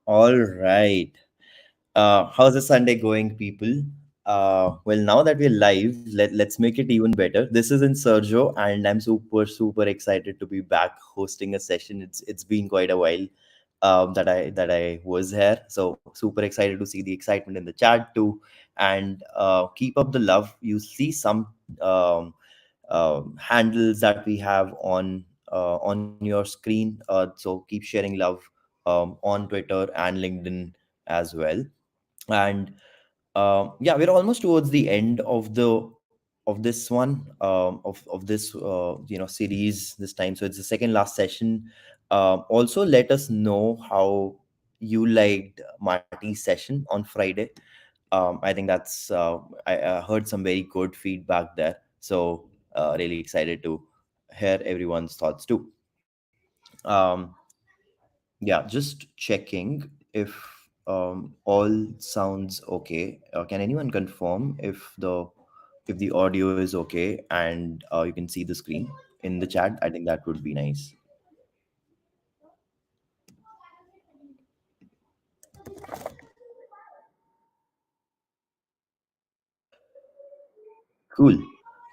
All right. How's the Sunday going, people? Well, now that we're live, let's make it even better. This is in Sergio, and I'm super excited to be back hosting a session. It's been quite a while that I was here, so super excited to see the excitement in the chat too. And keep up the love. You see some um, handles that we have on your screen. So keep sharing love on Twitter and LinkedIn as well. And yeah, we're almost towards the end of this one of this series this time. So it's the second last session. Also, let us know how you liked Marty's session on Friday. I think that's I heard some very good feedback there. So really excited to hear everyone's thoughts too. um, yeah, just checking if all sounds okay. Can anyone confirm if the audio is okay and you can see the screen in the chat? I think that would be nice. Cool,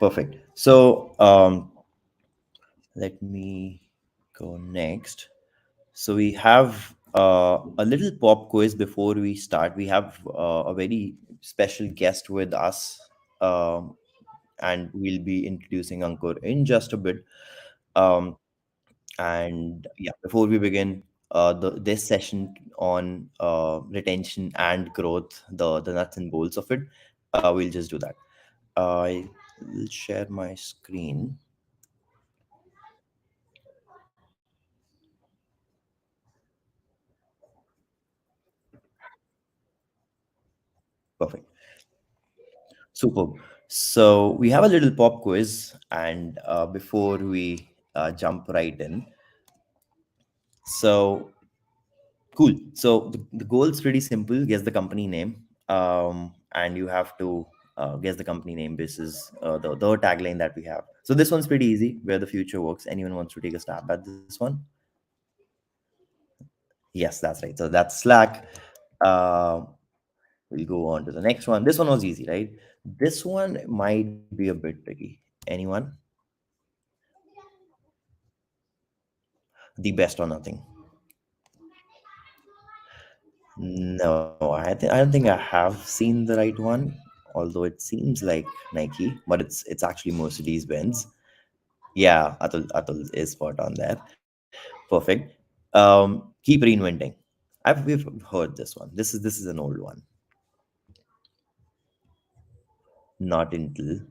perfect. So let me go next. So we have a little pop quiz before we start. We have a very special guest with us, um, and we'll be introducing Ankur in just a bit. Um, and yeah, before we begin, this session on retention and growth, the nuts and bolts of it, we'll just do that. I will share my screen. Perfect. Superb. So we have a little pop quiz, and before we jump right in, so cool. So the goal is pretty simple. Guess the company name, and you have to guess the company name basis the tagline that we have. So this one's pretty easy. Where the future works. Anyone wants to take a stab at this one? Yes, that's right. So that's Slack. Uh, we'll go on to the next one. This one was easy, right? This one might be a bit tricky. Anyone? The best or nothing. No, I don't think I have seen the right one. Although it seems like Nike, but it's actually Mercedes Benz. Yeah, Atul is spot on there. Perfect. Keep reinventing. We've heard this one. This is an old one. Not Intel,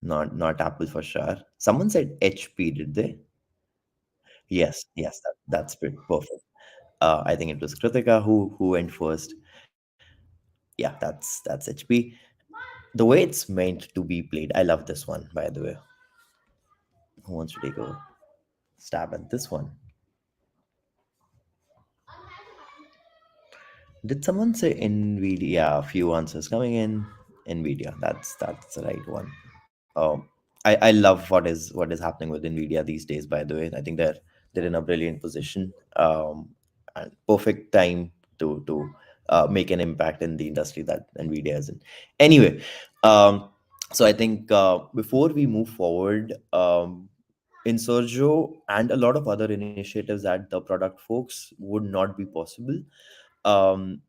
not Apple for sure. Someone said HP, did they? Yes, that's perfect. I think it was Kritika who went first. Yeah, that's HP. The way it's meant to be played. I love this one, by the way. Who wants to take a stab at this one? Did someone say Nvidia? A few answers coming in. Nvidia. That's the right one. I love what is happening with Nvidia these days. By the way, I think they're in a brilliant position. And perfect time to make an impact in the industry that Nvidia is in. Anyway, um, so I think before we move forward, in Sergio and a lot of other initiatives that the product folks would not be possible um,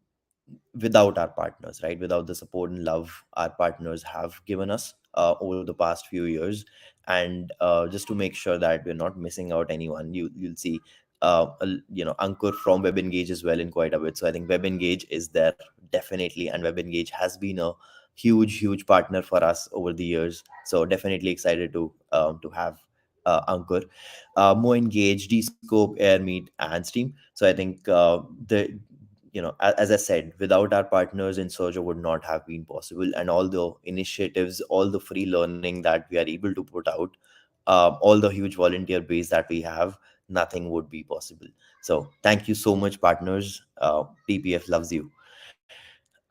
without our partners, right? Without the support and love our partners have given us over the past few years. And just to make sure that we're not missing out anyone, you'll see Ankur from WebEngage as well in quite a bit. So I think WebEngage is there definitely, and WebEngage has been a huge partner for us over the years. So definitely excited to have Ankur, Mo Engage, Dscope, Airmeet, and Stream. So I think the as I said, without our partners in Sergio would not have been possible, and all the initiatives, all the free learning that we are able to put out, all the huge volunteer base that we have, nothing would be possible. So thank you so much, partners. PPF loves you.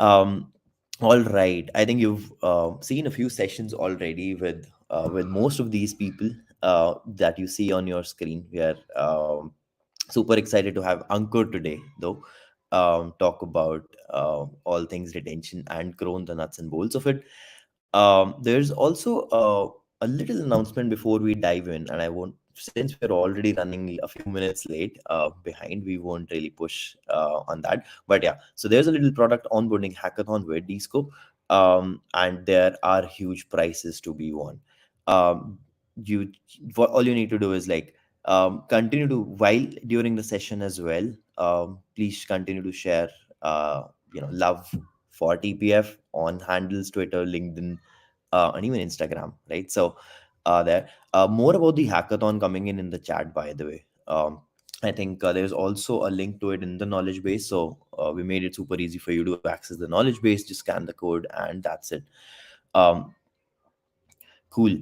um all right, I think you've seen a few sessions already with most of these people that you see on your screen. We are super excited to have Ankur today, though, talk about all things retention and grow the nuts and bolts of it. There's also a little announcement before we dive in, and I won't, since we're already running a few minutes late behind, we won't really push on that. But yeah, so there's a little product onboarding hackathon with Dscope, and there are huge prizes to be won. Um, you, what all you need to do is like continue to, while during the session as well, please continue to share love for TPF on handles Twitter, LinkedIn, and even Instagram, right? So there more about the hackathon coming in the chat, by the way. I think there's also a link to it in the knowledge base. So we made it super easy for you to access the knowledge base. Just scan the code and that's it. um, cool.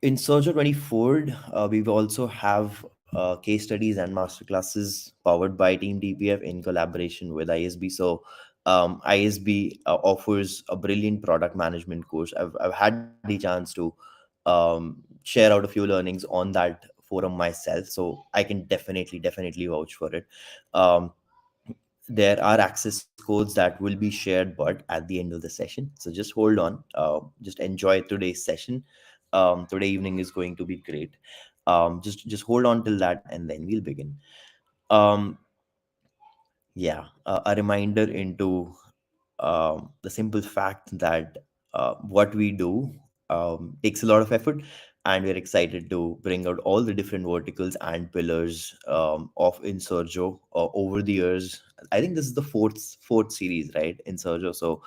In Surge 24, we also have case studies and masterclasses powered by Team DPF in collaboration with ISB. So ISB offers a brilliant product management course. I've had the chance to share out a few learnings on that forum myself, so I can definitely vouch for it. Um, there are access codes that will be shared but at the end of the session, so just hold on, just enjoy today's session. Today evening is going to be great. Just hold on till that and then we'll begin. um yeah, a reminder into the simple fact that what we do takes a lot of effort, and we're excited to bring out all the different verticals and pillars of Insurjo over the years. I think this is the fourth series, right, Insurjo? So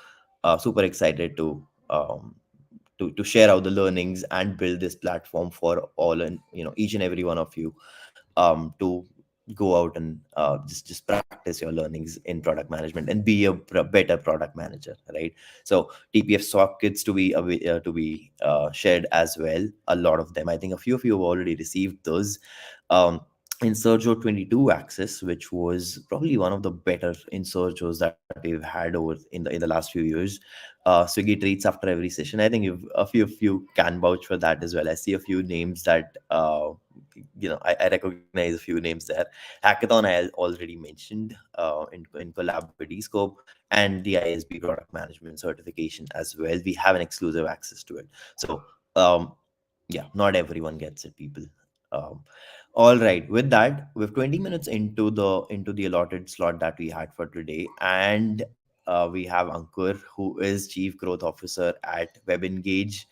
super excited to share out the learnings and build this platform for all, and each and every one of you to go out and just practice your learnings in product management and be a better product manager, right? So TPF sockets to be shared as well, a lot of them. I think a few of you have already received those. In Sergio 22 access, which was probably one of the better in Sergios that we've had over in the last few years. Swiggy treats after every session. I think a few of you can vouch for that as well. I see a few names that I recognize a few names there. Hackathon I already mentioned in collab with Escope, and the ISB product management certification as well. We have an exclusive access to it. So yeah, not everyone gets it, people. Um, all right, with that, we're 20 minutes into the allotted slot that we had for today, and we have Ankur, who is Chief Growth Officer at WebEngage.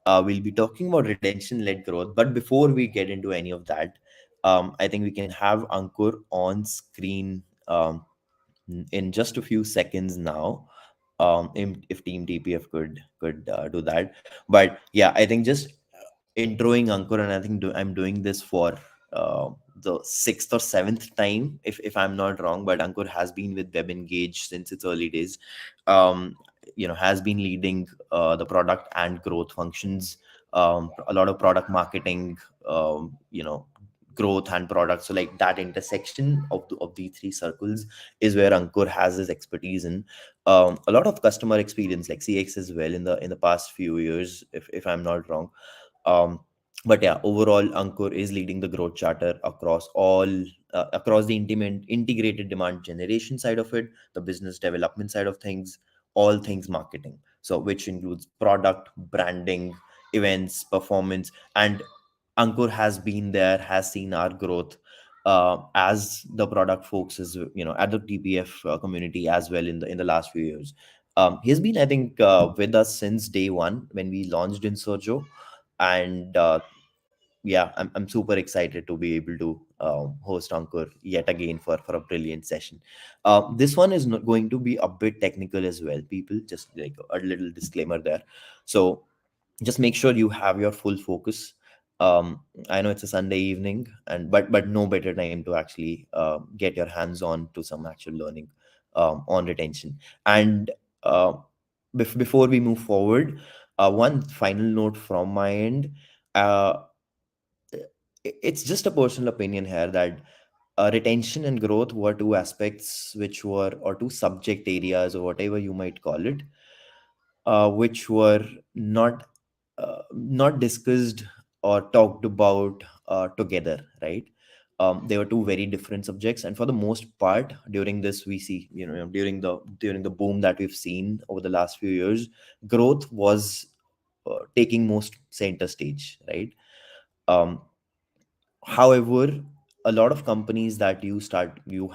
We'll be talking about retention-led growth, but before we get into any of that, I think we can have Ankur on screen in just a few seconds now. If Team TPF could do that, but yeah, I think just introing Ankur, and I think I'm doing this for the sixth or seventh time, if I'm not wrong. But Ankur has been with WebEngage since its early days. Has been leading the product and growth functions, a lot of product marketing, growth and product. So like that intersection of the three circles is where Ankur has his expertise in. A lot of customer experience like CX as well in the past few years, if I'm not wrong. um, but yeah, overall, Ankur is leading the growth charter across the integrated demand generation side of it, the business development side of things, all things marketing. So which includes product, branding, events, performance, and Ankur has been there, has seen our growth. as the product folks is, at the TPF community as well in the last few years. He's been, I think, with us since day one when we launched in Sojo, and yeah, I'm super excited to be able to host Ankur yet again for a brilliant session. This one is not going to be a bit technical as well, people. Just like a little disclaimer there. So just make sure you have your full focus. I know it's a Sunday evening, and but no better time to actually get your hands on to some actual learning on retention. And before we move forward, one final note from my end. uh, it's just a personal opinion here that retention and growth were two aspects which were, or two subject areas, or whatever you might call it, which were not discussed or talked about together, right? They were two very different subjects, and for the most part, during this, we see, during the boom that we've seen over the last few years, growth was taking most center stage, right? Um, However, a lot of companies that you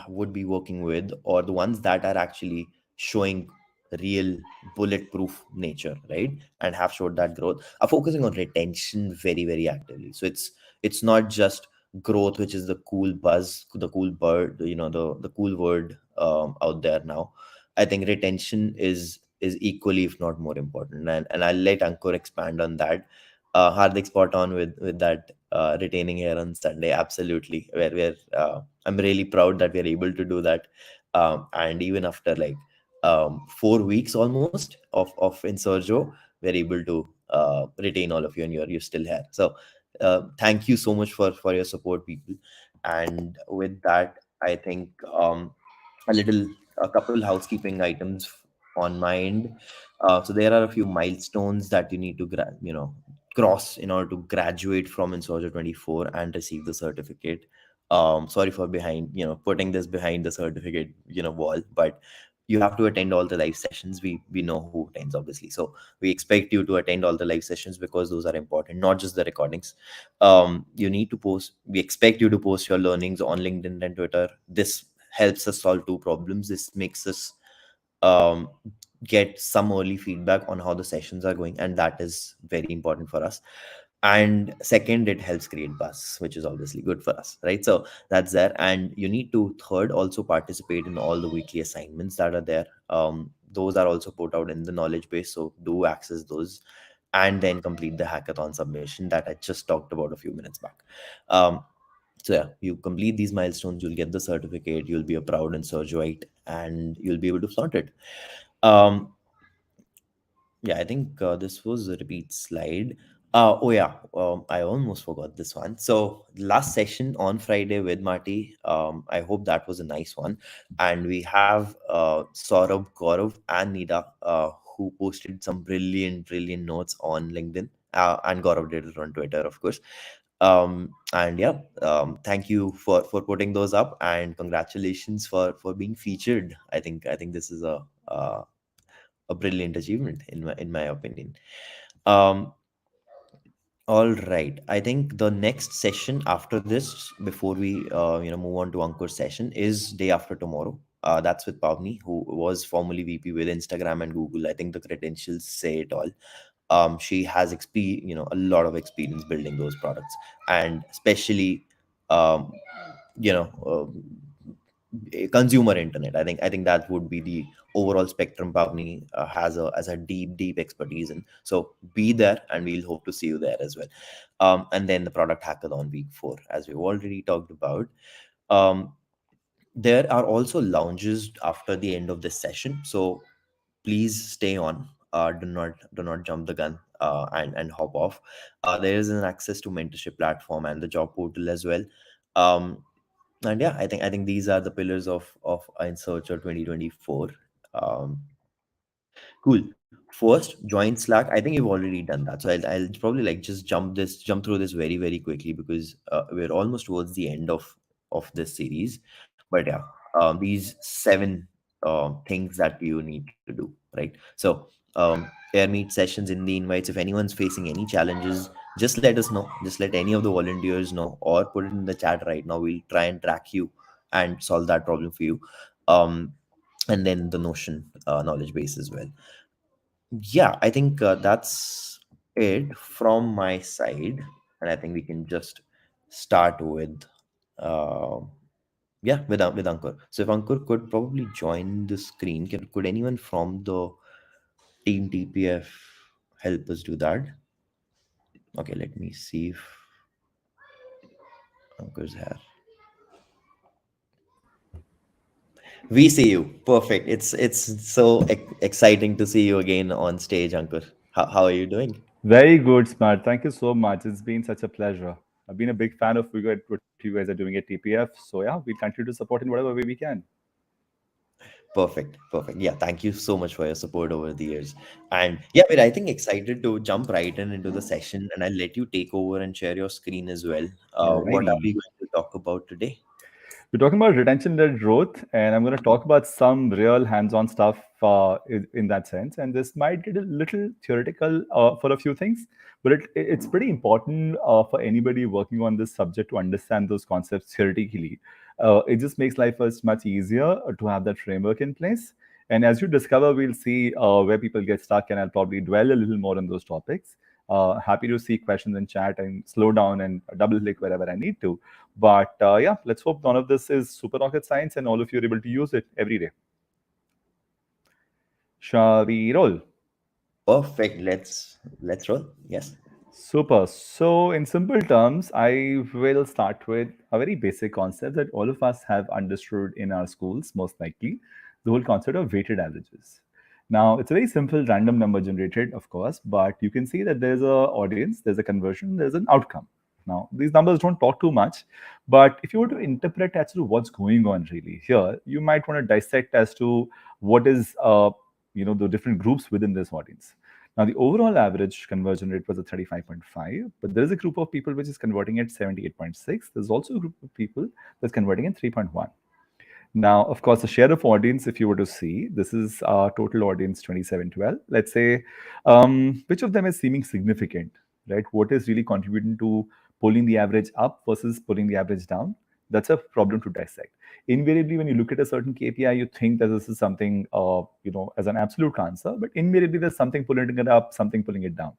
would be working with, or the ones that are actually showing real bulletproof nature, right, and have showed that growth, are focusing on retention very, very actively. So it's not just growth, which is the cool buzz, the cool bird, the cool word out there now. I think retention is equally, if not more important, and I'll let Ankur expand on that. Hardik, spot on with that, retaining here on Sunday. Absolutely, where I'm really proud that we're able to do that. And even after like 4 weeks almost of Insurjo, we're able to retain all of you, and you're still here. So thank you so much for your support, people. And with that, I think a couple housekeeping items on my end. So there are a few milestones that you need to cross in order to graduate from Insojo 24 and receive the certificate. Sorry for behind, putting this behind the certificate, wall, but you have to attend all the live sessions. We know who attends, obviously. So we expect you to attend all the live sessions because those are important, not just the recordings. You need to post. We expect you to post your learnings on LinkedIn and Twitter. This helps us solve two problems. This makes us um, get some early feedback on how the sessions are going, and that is very important for us. And second, it helps create buzz, which is obviously good for us, right? So that's there. And you need to, third, also participate in all the weekly assignments that are there. Those are also put out in the knowledge base, so do access those. And then complete the hackathon submission that I just talked about a few minutes back. So yeah, you complete these milestones, you'll get the certificate, you'll be a proud and Surgeoite, and you'll be able to flaunt it. Um, yeah, I think this was a repeat slide. Oh yeah, I almost forgot this one. So last session on Friday with Marty, I hope that was a nice one. And we have Saurabh, Gaurav, and Nida, who posted some brilliant notes on LinkedIn. And Gaurav did it on Twitter, of course. And yeah, thank you for putting those up, and congratulations for being featured. I think this is a brilliant achievement in my opinion. um all right, I think the next session after this, before we move on to Ankur's session, is day after tomorrow. That's with Pavni, who was formerly VP with Instagram and Google. I think the credentials say it all. She has a lot of experience building those products, and especially um, you know consumer internet. I think that would be the overall spectrum Pavni has a deep expertise in. So be there, and we'll hope to see you there as well. And then the product hackathon week 4, as we've already talked about. um, there are also lounges after the end of this session, so please stay on. Do not jump the gun and hop off. There is an access to mentorship platform and the job portal as well. Um, and yeah, I think these are the pillars of InSearcher 2024. um, Cool. First, join Slack. I think you've already done that. So I'll probably like just jump through this very, very quickly, because we're almost towards the end of this series. But yeah, these 7 things that you need to do, right? So air meet sessions in the invites. If anyone's facing any challenges, just let us know. Just let any of the volunteers know, or put it in the chat right now. We'll try and track you and solve that problem for you. Um, and then the Notion knowledge base as well. Yeah, I think that's it from my side, and I think we can just start with uh, yeah, with Ankur. So if Ankur could probably join the screen, could anyone from the team TPF help us do that? Okay, let me see if Ankur's here. We see you. Perfect. It's so exciting to see you again on stage, Ankur. How are you doing? Very good, Smart. Thank you so much. It's been such a pleasure. I've been a big fan of what you guys are doing at TPF. So yeah, we'll continue to support in whatever way we can. Perfect. Perfect. Yeah, thank you so much for your support over the years. And yeah, we're I think excited to jump right in into the session, and I'll let you take over and share your screen as well. What are we Alrighty. going to talk about today? We're talking about retention-led growth, and I'm going to talk about some real hands-on stuff in that sense. And this might get a little theoretical for a few things, but it's pretty important for anybody working on this subject to understand those concepts theoretically. It just makes life much easier to have that framework in place. And as you discover, we'll see where people get stuck, and I'll probably dwell a little more on those topics. Happy to see questions in chat and slow down and double click wherever I need to. But yeah, let's hope none of this is super rocket science and all of you are able to use it every day. Shall we roll? Perfect. Let's roll. Yes. Super. So, in simple terms, I will start with a very basic concept that all of us have understood in our schools, most likely the whole concept of weighted averages. Now, it's a very simple random number generated, of course, but you can see that there's a audience, there's a conversion, there's an outcome. Now, these numbers don't talk too much, but if you were to interpret as to what's going on really here, you might want to dissect as to what is, the different groups within this audience. Now, the overall average conversion rate was at 35.5, but there is a group of people which is converting at 78.6. There's also a group of people that's converting at 3.1. Now, of course, the share of audience, if you were to see, this is our total audience 2712. Let's say, which of them is seeming significant, right? What is really contributing to pulling the average up versus pulling the average down? That's a problem to dissect. Invariably, when you look at a certain KPI, you think that this is something, as an absolute answer, but invariably there's something pulling it up, something pulling it down.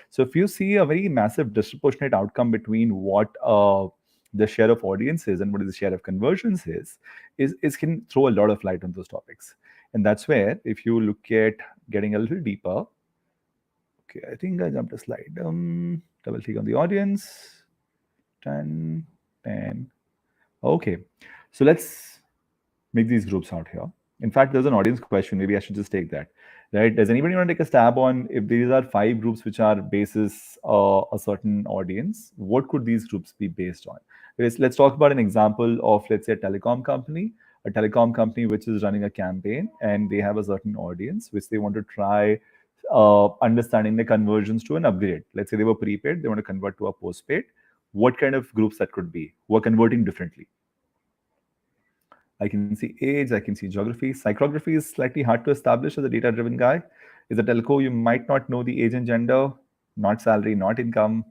So if you see a very massive disproportionate outcome between what the share of audience is and what is the share of conversions is can throw a lot of light on those topics. And that's where, if you look at getting a little deeper, okay, I think I jumped a slide. Double click on the audience. 10, 10. Okay. So let's make these groups out here. In fact, there's an audience question. Maybe I should just take that. Right? Does anybody want to take a stab on if these are 5 groups which are basis a certain audience? What could these groups be based on? Let's talk about an example of, let's say, a telecom company which is running a campaign and they have a certain audience which they want to try understanding the conversions to an upgrade. Let's say they were prepaid, they want to convert to a postpaid. What kind of groups that could be? Who are converting differently? I can see age, I can see geography. Psychography is slightly hard to establish as a data driven guy. Is a telco, you might not know the age and gender, not salary, not income,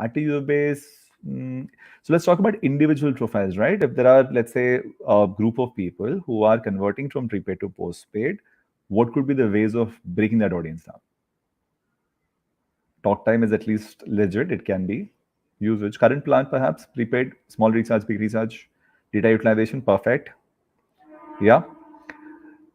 active user base. So let's talk about individual profiles, right? If there are, let's say, a group of people who are converting from prepaid to postpaid, what could be the ways of breaking that audience down? Talk time is at least legit, it can be. Usage, current plan perhaps, prepaid, small recharge, big recharge, data utilization, perfect. Yeah.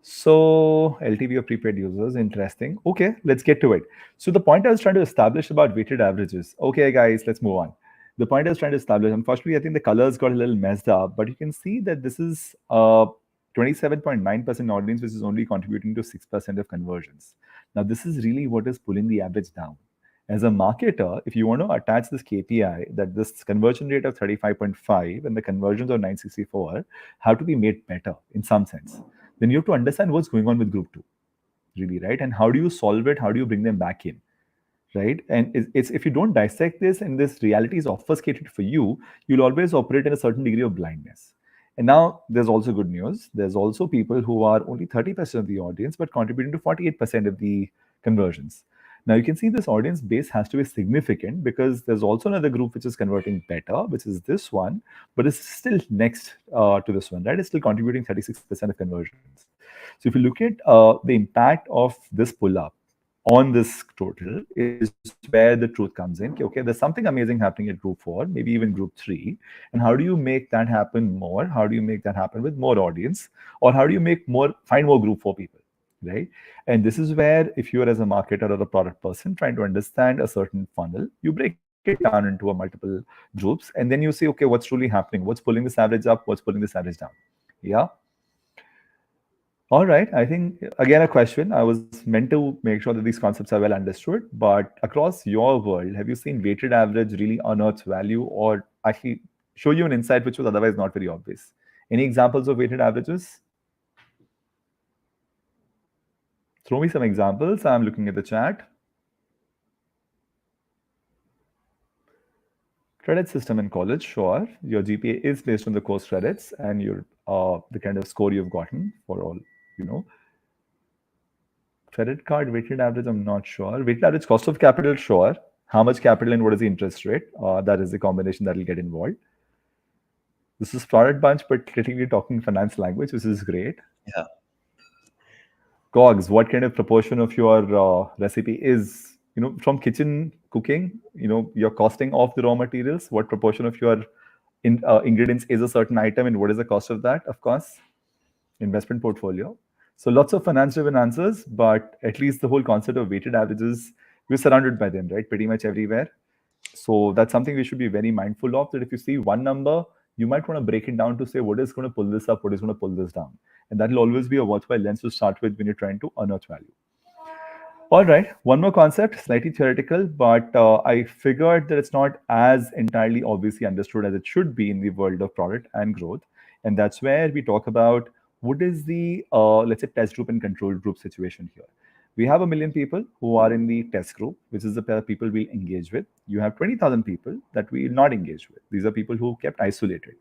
So LTV of prepaid users, interesting. Okay, let's get to it. So the point I was trying to establish about weighted averages. Okay, guys, let's move on. The point I was trying to establish, unfortunately, I think the colors got a little messed up, but you can see that this is 27.9% audience, which is only contributing to 6% of conversions. Now, this is really what is pulling the average down. As a marketer, if you want to attach this KPI, that this conversion rate of 35.5 and the conversions of 964 have to be made better in some sense, then you have to understand what's going on with group 2, really, right? And how do you solve it? How do you bring them back in, right? And it's if you don't dissect this and this reality is obfuscated for you, you'll always operate in a certain degree of blindness. And now there's also good news. There's also people who are only 30% of the audience but contributing to 48% of the conversions. Now you can see this audience base has to be significant because there's also another group which is converting better, which is this one, but it's still next to this one, right? It's still contributing 36% of conversions. So if you look at the impact of this pull up on this total is where the truth comes in. Okay, there's something amazing happening at group 4, maybe even group 3. And how do you make that happen more? How do you make that happen with more audience? Or how do you make more, find more group 4 people, right? And this is where, if you are as a marketer or a product person trying to understand a certain funnel, you break it down into a multiple groups, and then you see, okay, what's truly happening? What's pulling this average up? What's pulling this average down? Yeah. All right. I think, again, a question. I was meant to make sure that these concepts are well understood, but across your world, have you seen weighted average really unearth value or actually show you an insight which was otherwise not very obvious? Any examples of weighted averages? Throw me some examples. I'm looking at the chat. Credit system in college, sure. Your GPA is based on the course credits and your the kind of score you've gotten for all, you know. Credit card weighted average, I'm not sure. Weighted average cost of capital, sure. How much capital and what is the interest rate? That is the combination that will get involved. This is product bunch, but technically talking finance language, which is great. Yeah. COGS, what kind of proportion of your recipe is, from kitchen cooking, you're costing off the raw materials, what proportion of your ingredients is a certain item and what is the cost of that? Of course, investment portfolio. So lots of finance driven answers, but at least the whole concept of weighted averages, we're surrounded by them, right? Pretty much everywhere. So that's something we should be very mindful of, that if you see one number, you might want to break it down to say what is going to pull this up, what is going to pull this down. And that will always be a worthwhile lens to start with when you're trying to unearth value. All right, one more concept, slightly theoretical, but I figured that it's not as entirely obviously understood as it should be in the world of product and growth. And that's where we talk about what is the, let's say, test group and control group situation here. We have 1 million people who are in the test group, which is the pair of people we engage with. You have 20,000 people that we will not engage with. These are people who kept isolated.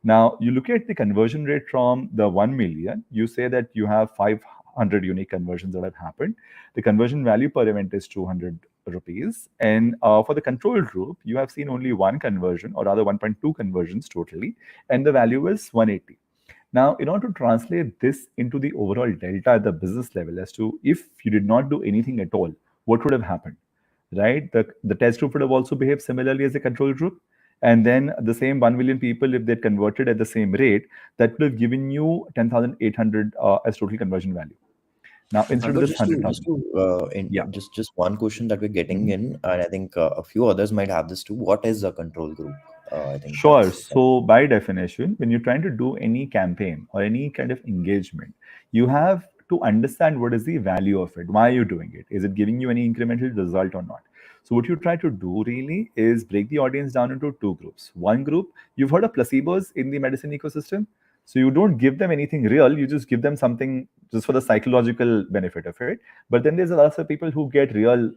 Now, you look at the conversion rate from the 1 million, you say that you have 500 unique conversions that have happened. The conversion value per event is 200 rupees. And for the control group, you have seen only one conversion, or rather 1.2 conversions totally, and the value is 180. Now, in order to translate this into the overall delta at the business level as to if you did not do anything at all, what would have happened, right? The test group would have also behaved similarly as the control group. And then the same 1 million people, if they converted at the same rate, that would have given you 10,800 as total conversion value. Now, instead of Ankur, this just 100,000. to Yeah. just one question that we're getting Mhm. in, and I think a few others might have this too. What is a control group? I think Sure. that's So, by definition, when you're trying to do any campaign or any kind of engagement, you have to understand what is the value of it. Why are you doing it? Is it giving you any incremental result or not? So, what you try to do really is break the audience down into two groups. One group, you've heard of placebos in the medicine ecosystem. So, you don't give them anything real, you just give them something just for the psychological benefit of it. But then there's a lot of people who get real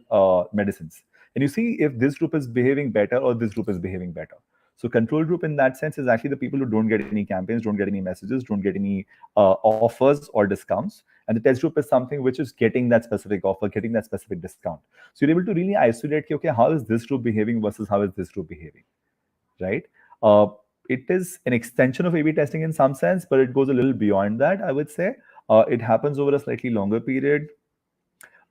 medicines. And you see if this group is behaving better or this group is behaving better. So control group in that sense is actually the people who don't get any campaigns, don't get any messages, don't get any offers or discounts. And the test group is something which is getting that specific offer, getting that specific discount. So you're able to really isolate, okay, how is this group behaving versus how is this group behaving, right? Uh, it is an extension of A/B testing in some sense, but it goes a little beyond that, I would say. It happens over a slightly longer period.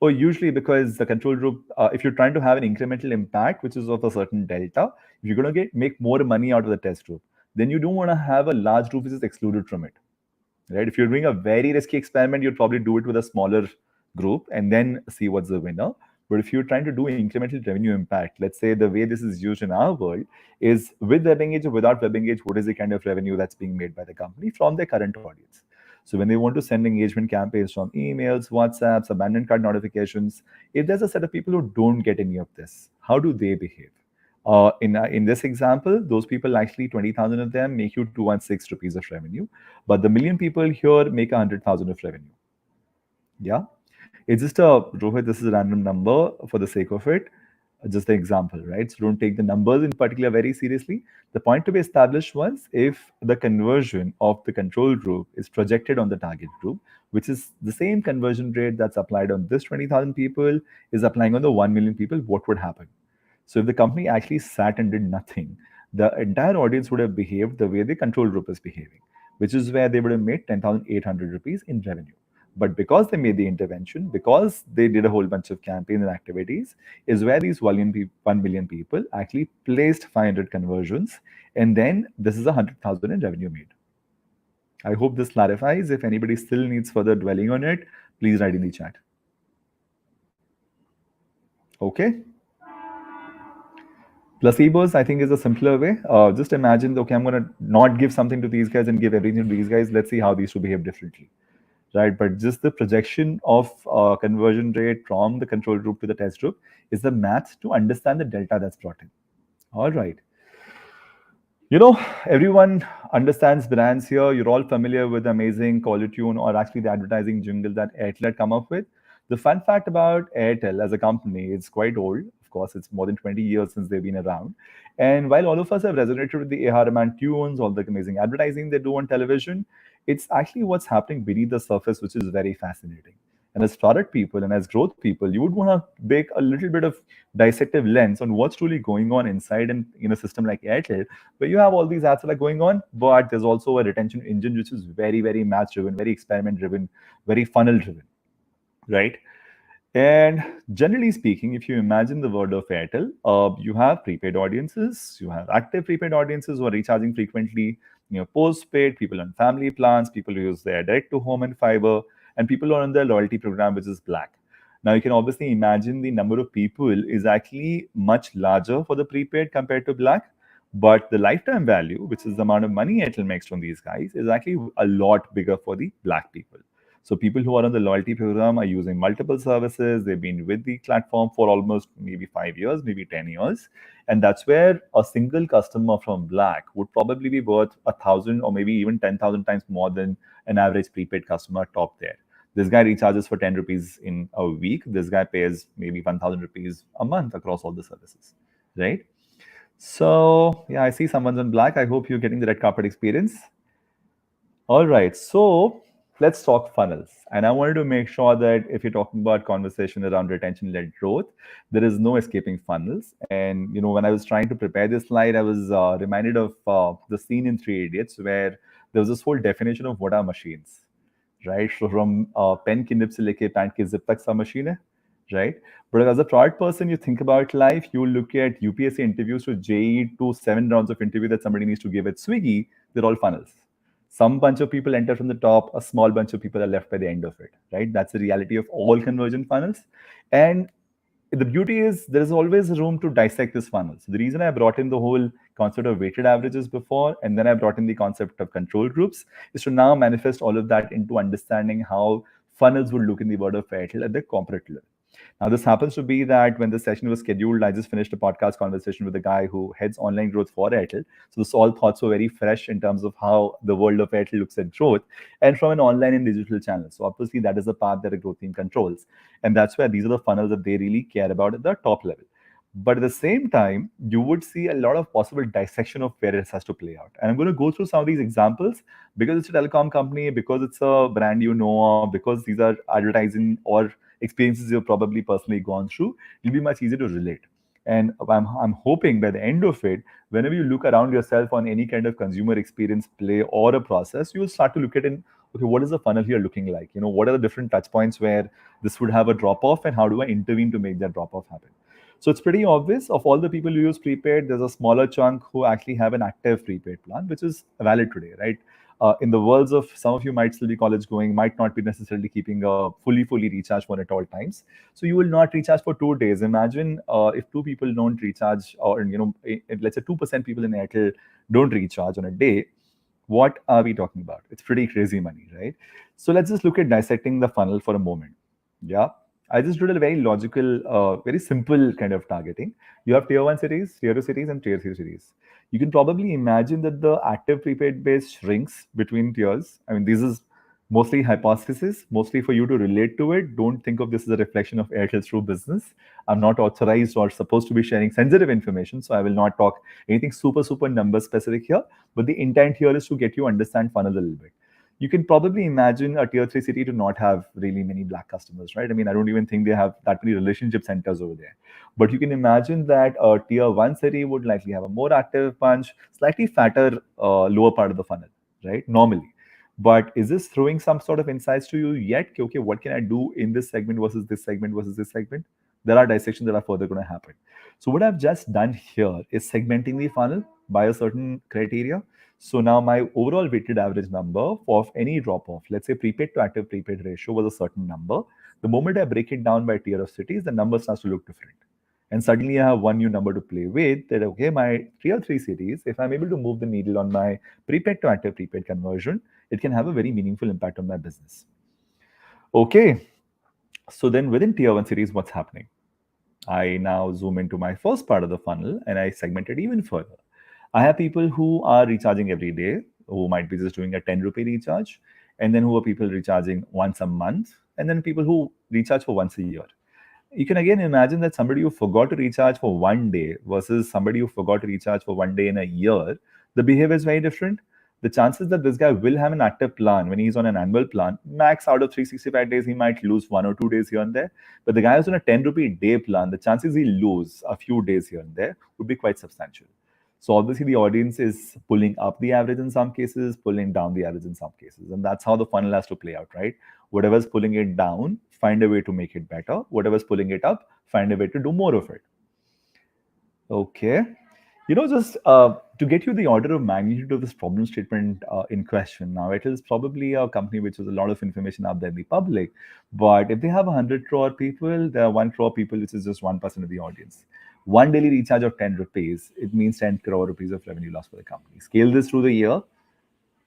Or usually because the control group, if you're trying to have an incremental impact, which is of a certain delta, if you're going to make more money out of the test group, then you don't want to have a large group which is excluded from it, right? If you're doing a very risky experiment, you'd probably do it with a smaller group and then see what's the winner. But if you're trying to do incremental revenue impact, let's say the way this is used in our world is with WebEngage or without WebEngage, what is the kind of revenue that's being made by the company from their current audience? So when they want to send engagement campaigns from emails, WhatsApps, abandoned cart notifications, if there's a set of people who don't get any of this, how do they behave? In this example, those people actually 20,000 of them make you 216 rupees of revenue, but the million people here make 100,000 of revenue. Yeah, it's just a Rohit. This is a random number for the sake of it. just the example, right? So don't take the numbers in particular very seriously. The point to be established was if the conversion of the control group is projected on the target group, which is the same conversion rate that's applied on this 20,000 people, is applying on the 1 million people, what would happen? So if the company actually sat and did nothing, the entire audience would have behaved the way the control group is behaving, which is where they would have made 10,800 rupees in revenue. But because they made the intervention, because they did a whole bunch of campaigns and activities, is where these 1 million people actually placed 500 conversions. And then this is 100,000 in revenue made. I hope this clarifies. If anybody still needs further dwelling on it, please write in the chat. Okay. Placebos, I think, is a simpler way. Just imagine, okay, I'm going to not give something to these guys and give everything to these guys. Let's see how these two behave differently, right? But just the projection of conversion rate from the control group to the test group is the math to understand the delta that's brought in. All right. You know, everyone understands brands here. You're all familiar with the amazing caller tune or actually the advertising jingle that Airtel had come up with. The fun fact about Airtel as a company, it's quite old. Of course, it's more than 20 years since they've been around. And while all of us have resonated with the A.R. Rahman tunes, all the amazing advertising they do on television, it's actually what's happening beneath the surface, which is very fascinating. And as product people and as growth people, you would want to make a little bit of dissective lens on what's truly going on inside and in a system like Airtel, where you have all these ads that are going on, but there's also a retention engine which is very, very match driven, very experiment driven, very funnel driven, right? And generally speaking, if you imagine the world of Airtel, you have prepaid audiences, you have active prepaid audiences who are recharging frequently, postpaid, people on family plans, people who use their direct to home and fiber, and people who are on their loyalty program, which is black. Now, you can obviously imagine the number of people is actually much larger for the prepaid compared to black, but the lifetime value, which is the amount of money Airtel makes from these guys, is actually a lot bigger for the black people. So people who are on the loyalty program are using multiple services. They've been with the platform for almost maybe 5 years, maybe 10 years. And that's where a single customer from Black would probably be worth 1,000 or maybe even 10,000 times more than an average prepaid customer top there. This guy recharges for 10 rupees in a week. This guy pays maybe 1,000 rupees a month across all the services, right? So, yeah, I see someone's on Black. I hope you're getting the red carpet experience. All right. So let's talk funnels. And I wanted to make sure that if you're talking about conversation around retention-led growth, there is no escaping funnels. And when I was trying to prepare this slide, I was reminded of the scene in Three Idiots where there was this whole definition of what are machines, right? So from pen ki nib se leke pant ki zip tak sa machine hai, right? But as a product person, you think about life, you look at UPSC interviews to JE to 7 rounds of interview that somebody needs to give at Swiggy, they're all funnels. Some bunch of people enter from the top, a small bunch of people are left by the end of it, right? That's the reality of all conversion funnels. And the beauty is there is always room to dissect this funnel. So the reason I brought in the whole concept of weighted averages before, and then I brought in the concept of control groups, is to now manifest all of that into understanding how funnels would look in the world of Airtel at the corporate level. Now, this happens to be that when the session was scheduled, I just finished a podcast conversation with a guy who heads online growth for Airtel. So, this all thoughts were very fresh in terms of how the world of Airtel looks at growth and from an online and digital channel. So, obviously, that is the part that a growth team controls. And that's where these are the funnels that they really care about at the top level. But at the same time, you would see a lot of possible dissection of where it has to play out. And I'm going to go through some of these examples because it's a telecom company, because it's a brand you know, because these are advertising or experiences you've probably personally gone through. It'll be much easier to relate. And I'm hoping by the end of it, whenever you look around yourself on any kind of consumer experience play or a process, you will start to look at it. Okay, what is the funnel here looking like? What are the different touch points where this would have a drop off, and how do I intervene to make that drop off happen? So it's pretty obvious of all the people who use prepaid, there's a smaller chunk who actually have an active prepaid plan, which is valid today, right? In the worlds of some of you might still be college going, might not be necessarily keeping a fully recharged phone at all times. So you will not recharge for 2 days. Imagine if two people don't recharge, or let's say 2% people in Airtel don't recharge on a day. What are we talking about? It's pretty crazy money, right? So let's just look at dissecting the funnel for a moment. Yeah. I just did a very logical, very simple kind of targeting. You have tier 1 cities, tier 2 cities, and tier 3 cities. You can probably imagine that the active prepaid base shrinks between tiers. I mean, this is Mostly hypothesis, mostly for you to relate to it. Don't think of this as a reflection of Airtel's true business. I'm not authorized or supposed to be sharing sensitive information, so I will not talk anything super number specific here. But the intent here is to get you understand funnel a little bit. You can probably imagine a tier three city to not have really many black customers, right? I mean, I don't even think they have that many relationship centers over there. But you can imagine that a tier one city would likely have a more active bunch, slightly fatter lower part of the funnel, right? Normally, but is this throwing some sort of insights to you yet? Okay, what can I do in this segment versus this segment versus this segment? There are dissections that are further going to happen. So what I've just done here is segmenting the funnel by a certain criteria. So now my overall weighted average number of any drop off, let's say prepaid to active prepaid ratio was a certain number. The moment I break it down by tier of cities, the number starts to look different. And suddenly I have one new number to play with that, okay, my tier three cities, if I'm able to move the needle on my prepaid to active prepaid conversion, it can have a very meaningful impact on my business. Okay, so then within tier one cities, what's happening? I now zoom into my first part of the funnel and I segment it even further. I have people who are recharging every day, who might be just doing a 10 rupee recharge, and then who are people recharging once a month, and then people who recharge for once a year. You can again imagine that somebody who forgot to recharge for one day versus somebody who forgot to recharge for one day in a year, the behavior is very different. The chances that this guy will have an active plan when he's on an annual plan, max out of 365 days, he might lose 1 or 2 days here and there. But the guy who's on a 10 rupee day plan, the chances he'll lose a few days here and there would be quite substantial. So obviously the audience is pulling up the average in some cases, pulling down the average in some cases. And that's how the funnel has to play out, right? Whatever's pulling it down, find a way to make it better. Whatever's pulling it up, find a way to do more of it. Okay. Just to get you the order of magnitude of this problem statement in question. Now, it is probably a company which has a lot of information out there in the public, but if they have 100 crore people, there are 1 crore people, which is just 1% of the audience. One daily recharge of 10 rupees, it means 10 crore rupees of revenue loss for the company. Scale this through the year,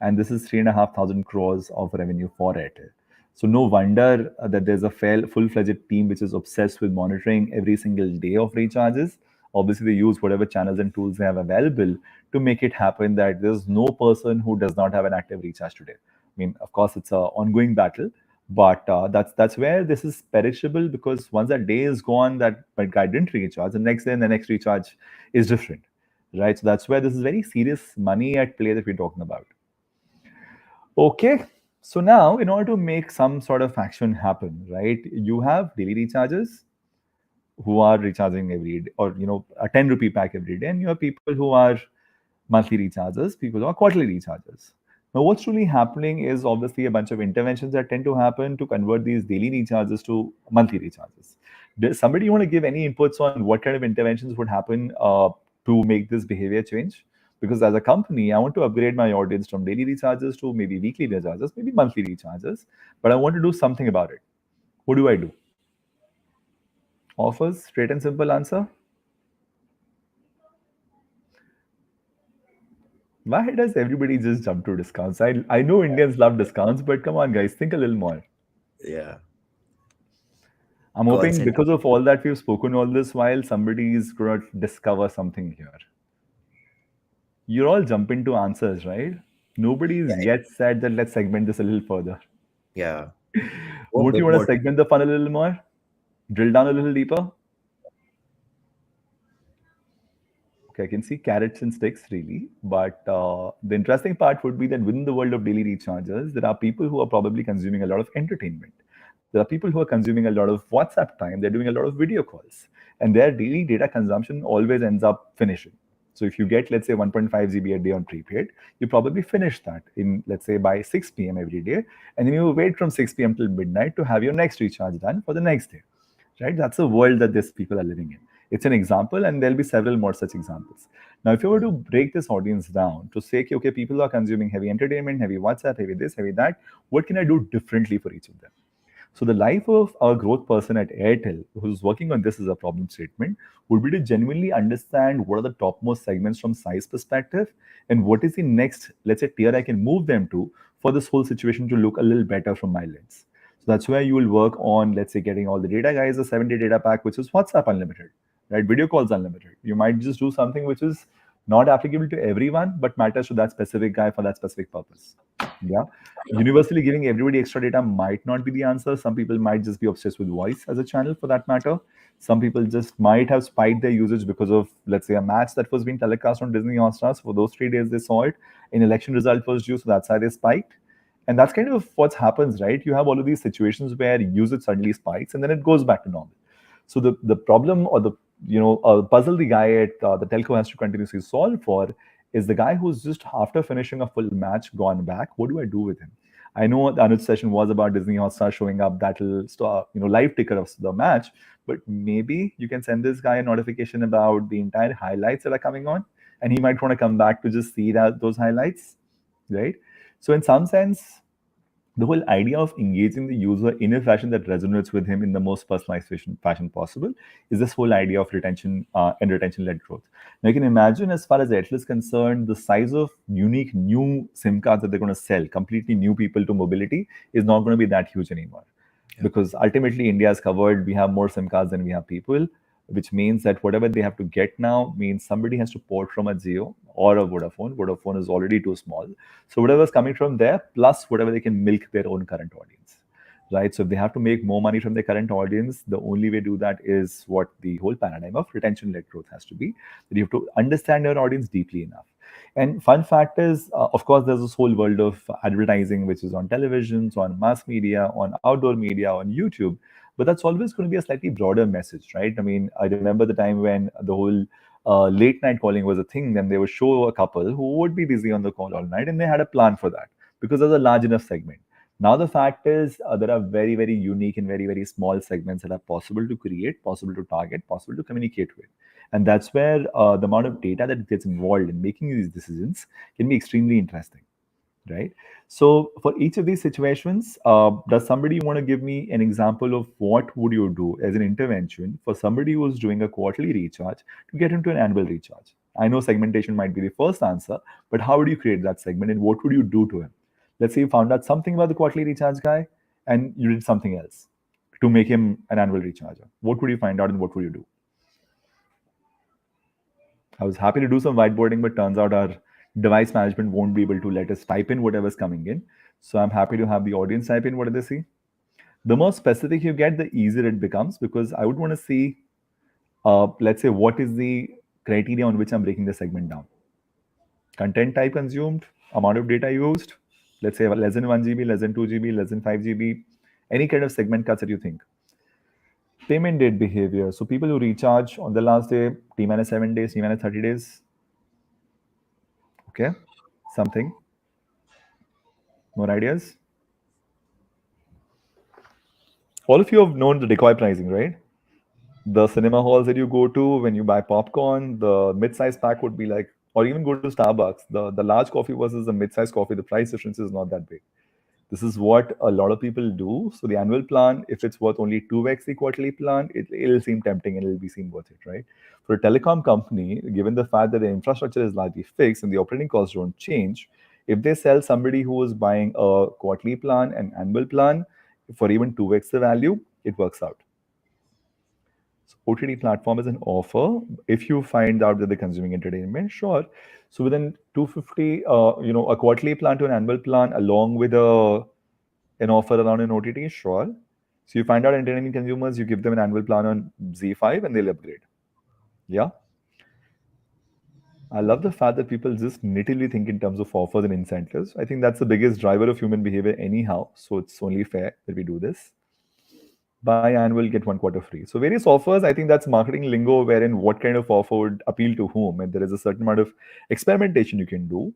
and this is 3,500 crores of revenue for Airtel. So no wonder that there's a full-fledged team which is obsessed with monitoring every single day of recharges. Obviously, they use whatever channels and tools they have available to make it happen that there's no person who does not have an active recharge today. I mean, of course, it's an ongoing battle, but that's where this is perishable, because once that day is gone, that guy didn't recharge, the next day and the next recharge is different, right? So that's where this is very serious money at play that we're talking about. Okay. So now, in order to make some sort of action happen, right, you have daily recharges who are recharging every day, or a 10 rupee pack every day, and you have people who are monthly recharges, people who are quarterly recharges. Now, what's really happening is obviously a bunch of interventions that tend to happen to convert these daily recharges to monthly recharges. Does somebody want to give any inputs on what kind of interventions would happen to make this behavior change? Because as a company, I want to upgrade my audience from daily recharges to maybe weekly recharges, maybe monthly recharges, but I want to do something about it. What do I do? Offers, straight and simple answer. Why does everybody just jump to discounts? I know Indians love discounts, but come on, guys, think a little more. Yeah. I'm Call hoping center. because of all that we've spoken all this while, somebody is going to discover something here. You're all jumping to answers, right? Nobody's Yeah. yet said that let's segment this a little further. Yeah. Go a Would you bit want to more. segment the funnel a little more? Drill down a little deeper? Okay, I can see carrots and sticks really. But the interesting part would be that within the world of daily recharges, there are people who are probably consuming a lot of entertainment. There are people who are consuming a lot of WhatsApp time. They're doing a lot of video calls. And their daily data consumption always ends up finishing. So if you get, let's say, 1.5 GB a day on prepaid, you probably finish that in, let's say, by 6 p.m. every day. And then you wait from 6 p.m. till midnight to have your next recharge done for the next day, right? That's a world that these people are living in. It's an example, and there'll be several more such examples. Now, if you were to break this audience down to say, okay, people are consuming heavy entertainment, heavy WhatsApp, heavy this, heavy that, what can I do differently for each of them? So the life of a growth person at Airtel who's working on this as a problem statement would be to genuinely understand what are the topmost segments from size perspective, and what is the next, let's say, tier I can move them to for this whole situation to look a little better from my lens. So that's where you will work on, let's say, getting all the data guys a 7-day data pack, which is WhatsApp unlimited, right? Video calls unlimited. You might just do something which is Not applicable to everyone, but matters to that specific guy for that specific purpose. Yeah. Universally giving everybody extra data might not be the answer. Some people might just be obsessed with voice as a channel for that matter. Some people just might have spiked their usage because of, let's say, a match that was being telecast on Disney Hotstar. For those 3 days, they saw it. An election result was due, so that's why they spiked. And that's kind of what happens, right? You have all of these situations where usage suddenly spikes and then it goes back to normal. So the problem or the puzzle the guy at the telco has to continuously solve for is the guy who's just after finishing a full match gone back. What do I do with him? I know the Anuj session was about Disney Hotstar showing up that'll start, live ticker of the match, but maybe you can send this guy a notification about the entire highlights that are coming on, and he might want to come back to just see that those highlights, right? So in some sense, the whole idea of engaging the user in a fashion that resonates with him in the most personalized fashion possible is this whole idea of retention and retention-led growth. Now, you can imagine, as far as Airtel is concerned, the size of unique new SIM cards that they're going to sell, completely new people to mobility, is not going to be that huge anymore. Yeah. Because ultimately, India is covered. We have more SIM cards than we have people, which means that whatever they have to get now means somebody has to port from a Geo or a Vodafone. Vodafone is already too small. So whatever's coming from there, plus whatever they can milk their own current audience, right? So if they have to make more money from their current audience, the only way to do that is what the whole paradigm of retention-led growth has to be. That you have to understand your audience deeply enough. And fun fact is, of course, there's this whole world of advertising, which is on televisions, on mass media, on outdoor media, on YouTube. But that's always going to be a slightly broader message, right? I mean, I remember the time when the whole late night calling was a thing, then they would show a couple who would be busy on the call all night, and they had a plan for that because there's a large enough segment. Now the fact is, there are very, very unique and very, very small segments that are possible to create, possible to target, possible to communicate with. And that's where the amount of data that gets involved in making these decisions can be extremely interesting, right? So for each of these situations, does somebody want to give me an example of what would you do as an intervention for somebody who's doing a quarterly recharge to get into an annual recharge? I know segmentation might be the first answer, but how would you create that segment and what would you do to him? Let's say you found out something about the quarterly recharge guy and you did something else to make him an annual recharger. What would you find out and what would you do? I was happy to do some whiteboarding, but turns out our device management won't be able to let us type in whatever's coming in. So I'm happy to have the audience type in what do they see. The more specific you get, the easier it becomes because I would want to see, let's say, what is the criteria on which I'm breaking the segment down. Content type consumed, amount of data used, let's say less than 1 GB, less than 2 GB, less than 5 GB, any kind of segment cuts that you think. Payment date behavior. So people who recharge on the last day, T minus 7 days, T minus 30 days. Okay, something. More ideas? All of you have known the decoy pricing, right? The cinema halls that you go to when you buy popcorn, the mid-size pack would be like, or even go to Starbucks, the large coffee versus the mid-size coffee, the price difference is not that big. This is what a lot of people do. So the annual plan, if it's worth only 2x the quarterly plan, it'll seem tempting and it'll be seem worth it, right? For a telecom company, given the fact that the infrastructure is largely fixed and the operating costs don't change, if they sell somebody who is buying a quarterly plan and annual plan for even 2x the value, it works out. So OTT platform is an offer. If you find out that they're consuming entertainment, sure. So within 250, a quarterly plan to an annual plan along with an offer around an OTT, sure. So you find out entertaining consumers, you give them an annual plan on Z5 and they'll upgrade. Yeah. I love the fact that people just natively think in terms of offers and incentives. I think that's the biggest driver of human behavior anyhow. So it's only fair that we do this. Buy annual, get 1 quarter free. So various offers, I think that's marketing lingo wherein what kind of offer would appeal to whom. And there is a certain amount of experimentation you can do.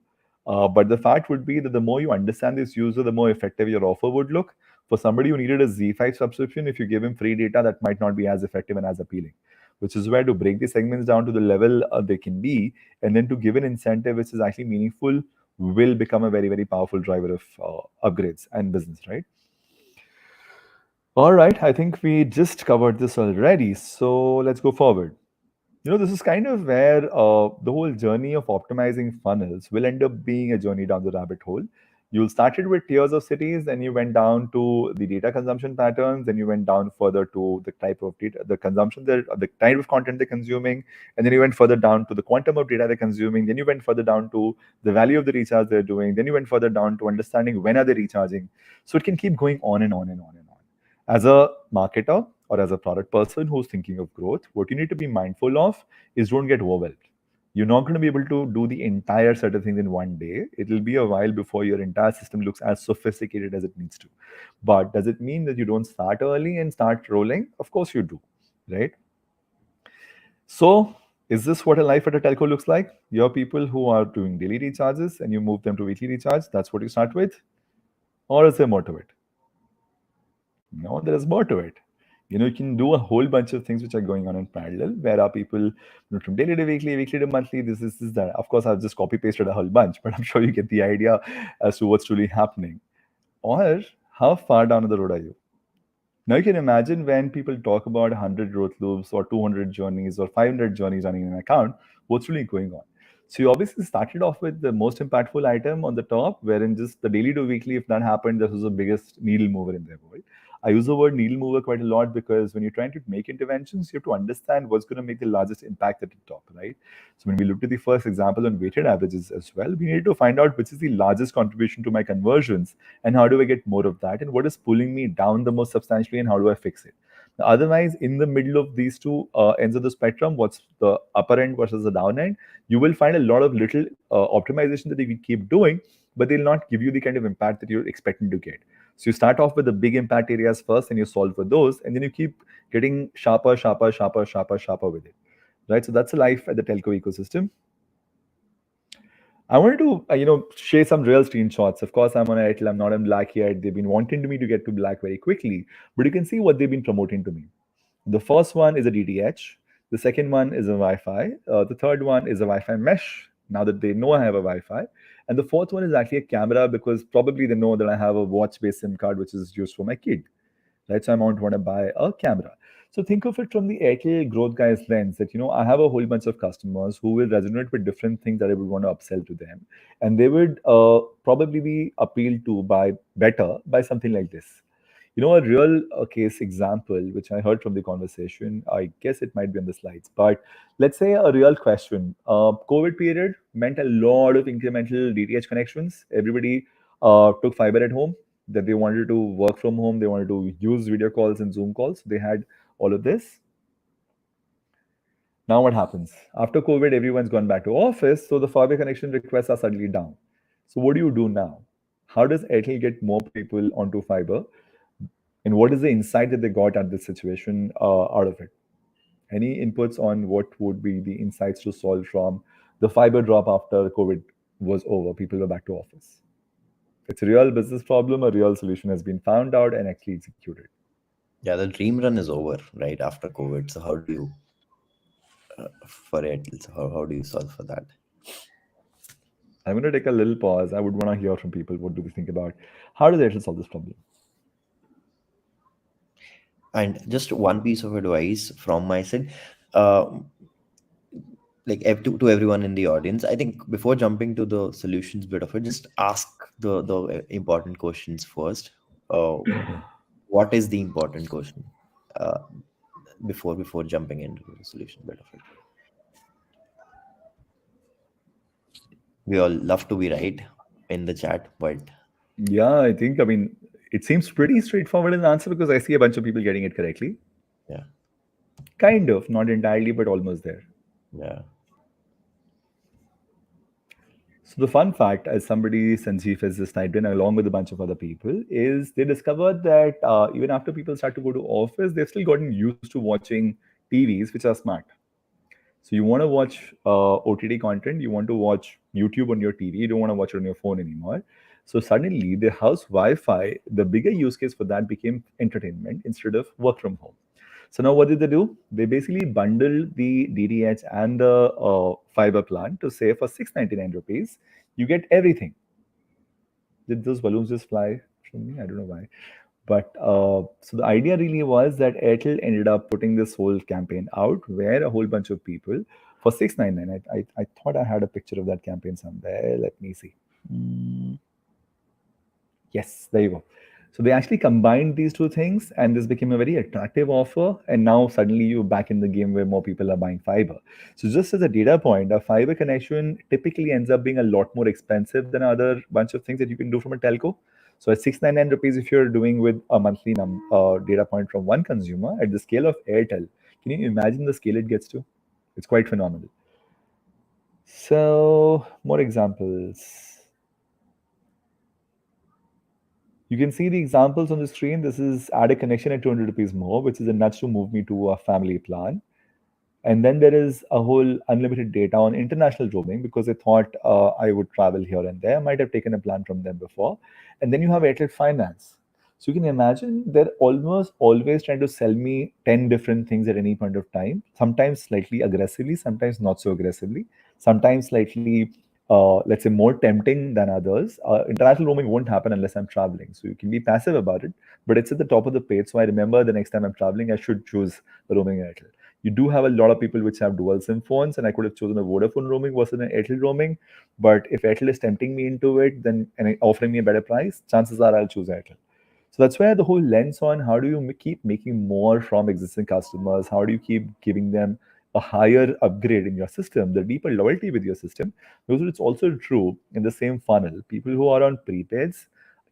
But the fact would be that the more you understand this user, the more effective your offer would look. For somebody who needed a Z5 subscription, if you give him free data, that might not be as effective and as appealing. Which is where to break the segments down to the level they can be, and then to give an incentive which is actually meaningful will become a very, very powerful driver of upgrades and business, right? All right, I think we just covered this already. So let's go forward. This is kind of where the whole journey of optimizing funnels will end up being a journey down the rabbit hole. You started with tiers of cities, then you went down to the data consumption patterns, then you went down further to the type of data, the consumption, the type of content they're consuming, and then you went further down to the quantum of data they're consuming. Then you went further down to the value of the recharge they're doing. Then you went further down to understanding when are they recharging. So it can keep going on and on and on and on. As a marketer or as a product person who's thinking of growth, what you need to be mindful of is don't get overwhelmed. You're not going to be able to do the entire set of things in one day. It'll be a while before your entire system looks as sophisticated as it needs to. But does it mean that you don't start early and start rolling? Of course you do, right? So, is this what a life at a telco looks like? You have people who are doing daily recharges and you move them to weekly recharge. That's what you start with? Or is there more to it? No, there is more to it. You can do a whole bunch of things which are going on in parallel. Where are people from daily to weekly, weekly to monthly? This, that. Of course, I've just copy pasted a whole bunch, but I'm sure you get the idea as to what's truly happening. Or how far down the road are you? Now you can imagine when people talk about 100 growth loops or 200 journeys or 500 journeys running in an account, what's really going on? So you obviously started off with the most impactful item on the top, wherein just the daily to weekly, if that happened, this was the biggest needle mover in their world. I use the word needle mover quite a lot because when you're trying to make interventions, you have to understand what's going to make the largest impact at the top, right? So when we looked at the first example on weighted averages as well, we need to find out which is the largest contribution to my conversions and how do I get more of that and what is pulling me down the most substantially and how do I fix it. Otherwise, in the middle of these two ends of the spectrum, what's the upper end versus the down end, you will find a lot of little optimization that you can keep doing, but they'll not give you the kind of impact that you're expecting to get. So you start off with the big impact areas first and you solve for those, and then you keep getting sharper, sharper, sharper, sharper, sharper with it. Right. So that's a life at the telco ecosystem. I wanted to, share some real screenshots. Of course, I'm on Airtel. I'm not on Black yet. They've been wanting me to get to Black very quickly, but you can see what they've been promoting to me. The first one is a DTH. The second one is a Wi-Fi. The third one is a Wi-Fi mesh. Now that they know I have a Wi-Fi, and the fourth one is actually a camera because probably they know that I have a watch-based SIM card which is used for my kid. Right, so I might want to buy a camera. So think of it from the Airtel growth guys lens that I have a whole bunch of customers who will resonate with different things that I would want to upsell to them, and they would probably be appealed to by better by something like this. A real case example, which I heard from the conversation, I guess it might be on the slides, but let's say a real question. COVID period meant a lot of incremental DTH connections. Everybody took fiber at home, that they wanted to work from home, they wanted to use video calls and Zoom calls. They had all of this. Now what happens? After COVID, everyone's gone back to office, so the fiber connection requests are suddenly down. So what do you do now? How does Airtel get more people onto fiber? And what is the insight that they got at this situation out of it? Any inputs on what would be the insights to solve from the fiber drop after COVID was over? People were back to office. It's a real business problem. A real solution has been found out and actually executed. Yeah, the dream run is over right after COVID. So how do you for it? So how do you solve for that? I'm going to take a little pause. I would want to hear from people. What do they think about how do they actually solve this problem? And just one piece of advice from my side, uh, like to everyone in the audience, I think before jumping to the solutions bit of it, just ask the important questions first. Uh, what is the important question? Uh, before jumping into the solution bit of it. We all love to be right in the chat, but Yeah, I mean, it seems pretty straightforward in the answer because I see a bunch of people getting it correctly. yeah, Kind of, not entirely, but almost there. yeah. So the fun fact, as somebody Sanjeev has just typed in along with a bunch of other people, is they discovered that even after people start to go to office, they've still gotten used to watching TVs which are smart. So you want to watch OTT content, you want to watch YouTube on your TV, you don't want to watch it on your phone anymore. So suddenly the house Wi-Fi, the bigger use case for that became entertainment instead of work from home. So now what did they do? They basically bundled the DDH and the fiber plan to say for 699 rupees, you get everything. Did those balloons just fly from me? I don't know why. But so the idea really was that Airtel ended up putting this whole campaign out where a whole bunch of people for 699. I thought I had a picture of that campaign somewhere. Let me see. Hmm. Yes, there you go. So they actually combined these two things, and this became a very attractive offer. And now suddenly you're back in the game where more people are buying fiber. So just as a data point, a fiber connection typically ends up being a lot more expensive than other bunch of things that you can do from a telco. So at 699 rupees, if you're doing with a monthly data point from one consumer at the scale of Airtel, can you imagine the scale it gets to? It's quite phenomenal. So more examples. You can see the examples on the screen. This is add a connection at 200 rupees more, which is a nudge to move me to a family plan. And then there is a whole unlimited data on international roaming because they thought I would travel here and there. I might have taken a plan from them before. And then you have Airtel Finance. So you can imagine they're almost always trying to sell me 10 different things at any point of time, sometimes slightly aggressively, sometimes not so aggressively, sometimes slightly, let's say, more tempting than others. International roaming won't happen unless I'm traveling. So you can be passive about it, but it's at the top of the page. So I remember the next time I'm traveling, I should choose roaming Airtel. You do have a lot of people which have dual SIM phones, and I could have chosen a Vodafone roaming versus an Airtel roaming. But if Airtel is tempting me into it, then and offering me a better price, chances are I'll choose Airtel. So that's where the whole lens on how do you keep making more from existing customers, how do you keep giving them a higher upgrade in your system, the deeper loyalty with your system. Because it's also true in the same funnel, people who are on prepaids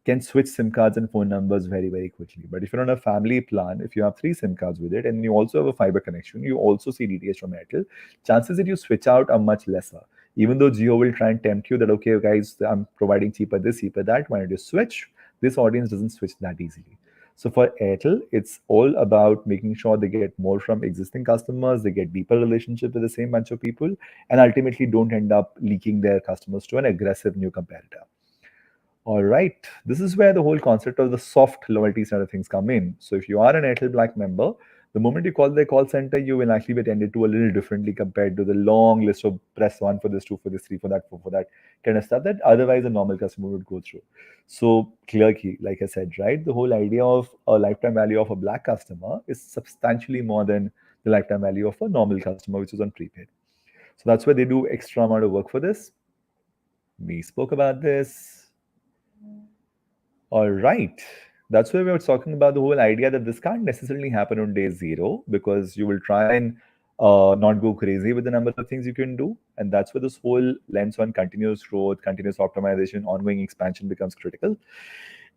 can switch SIM cards and phone numbers very, very quickly. But if you're on a family plan, if you have three SIM cards with it and you also have a fiber connection, you also see DTH from Airtel, chances that you switch out are much lesser. Even though Geo will try and tempt you that, okay, guys, I'm providing cheaper this, cheaper that, why don't you switch? This audience doesn't switch that easily. So for Airtel, it's all about making sure they get more from existing customers, they get deeper relationship with the same bunch of people, and ultimately don't end up leaking their customers to an aggressive new competitor. All right. This is where the whole concept of the soft loyalty side of things come in. So if you are an Airtel Black member, the moment you call their call center, you will actually be attended to a little differently compared to the long list of press one for this, two for this, three for that, four for that kind of stuff that otherwise a normal customer would go through. So clear key, like I said, right? The whole idea of a lifetime value of a black customer is substantially more than the lifetime value of a normal customer, which is on prepaid. So that's where they do extra amount of work for this. We spoke about this. All right. That's where we were talking about the whole idea that this can't necessarily happen on day zero because you will try and not go crazy with the number of things you can do. And that's where this whole lens on continuous growth, continuous optimization, ongoing expansion becomes critical.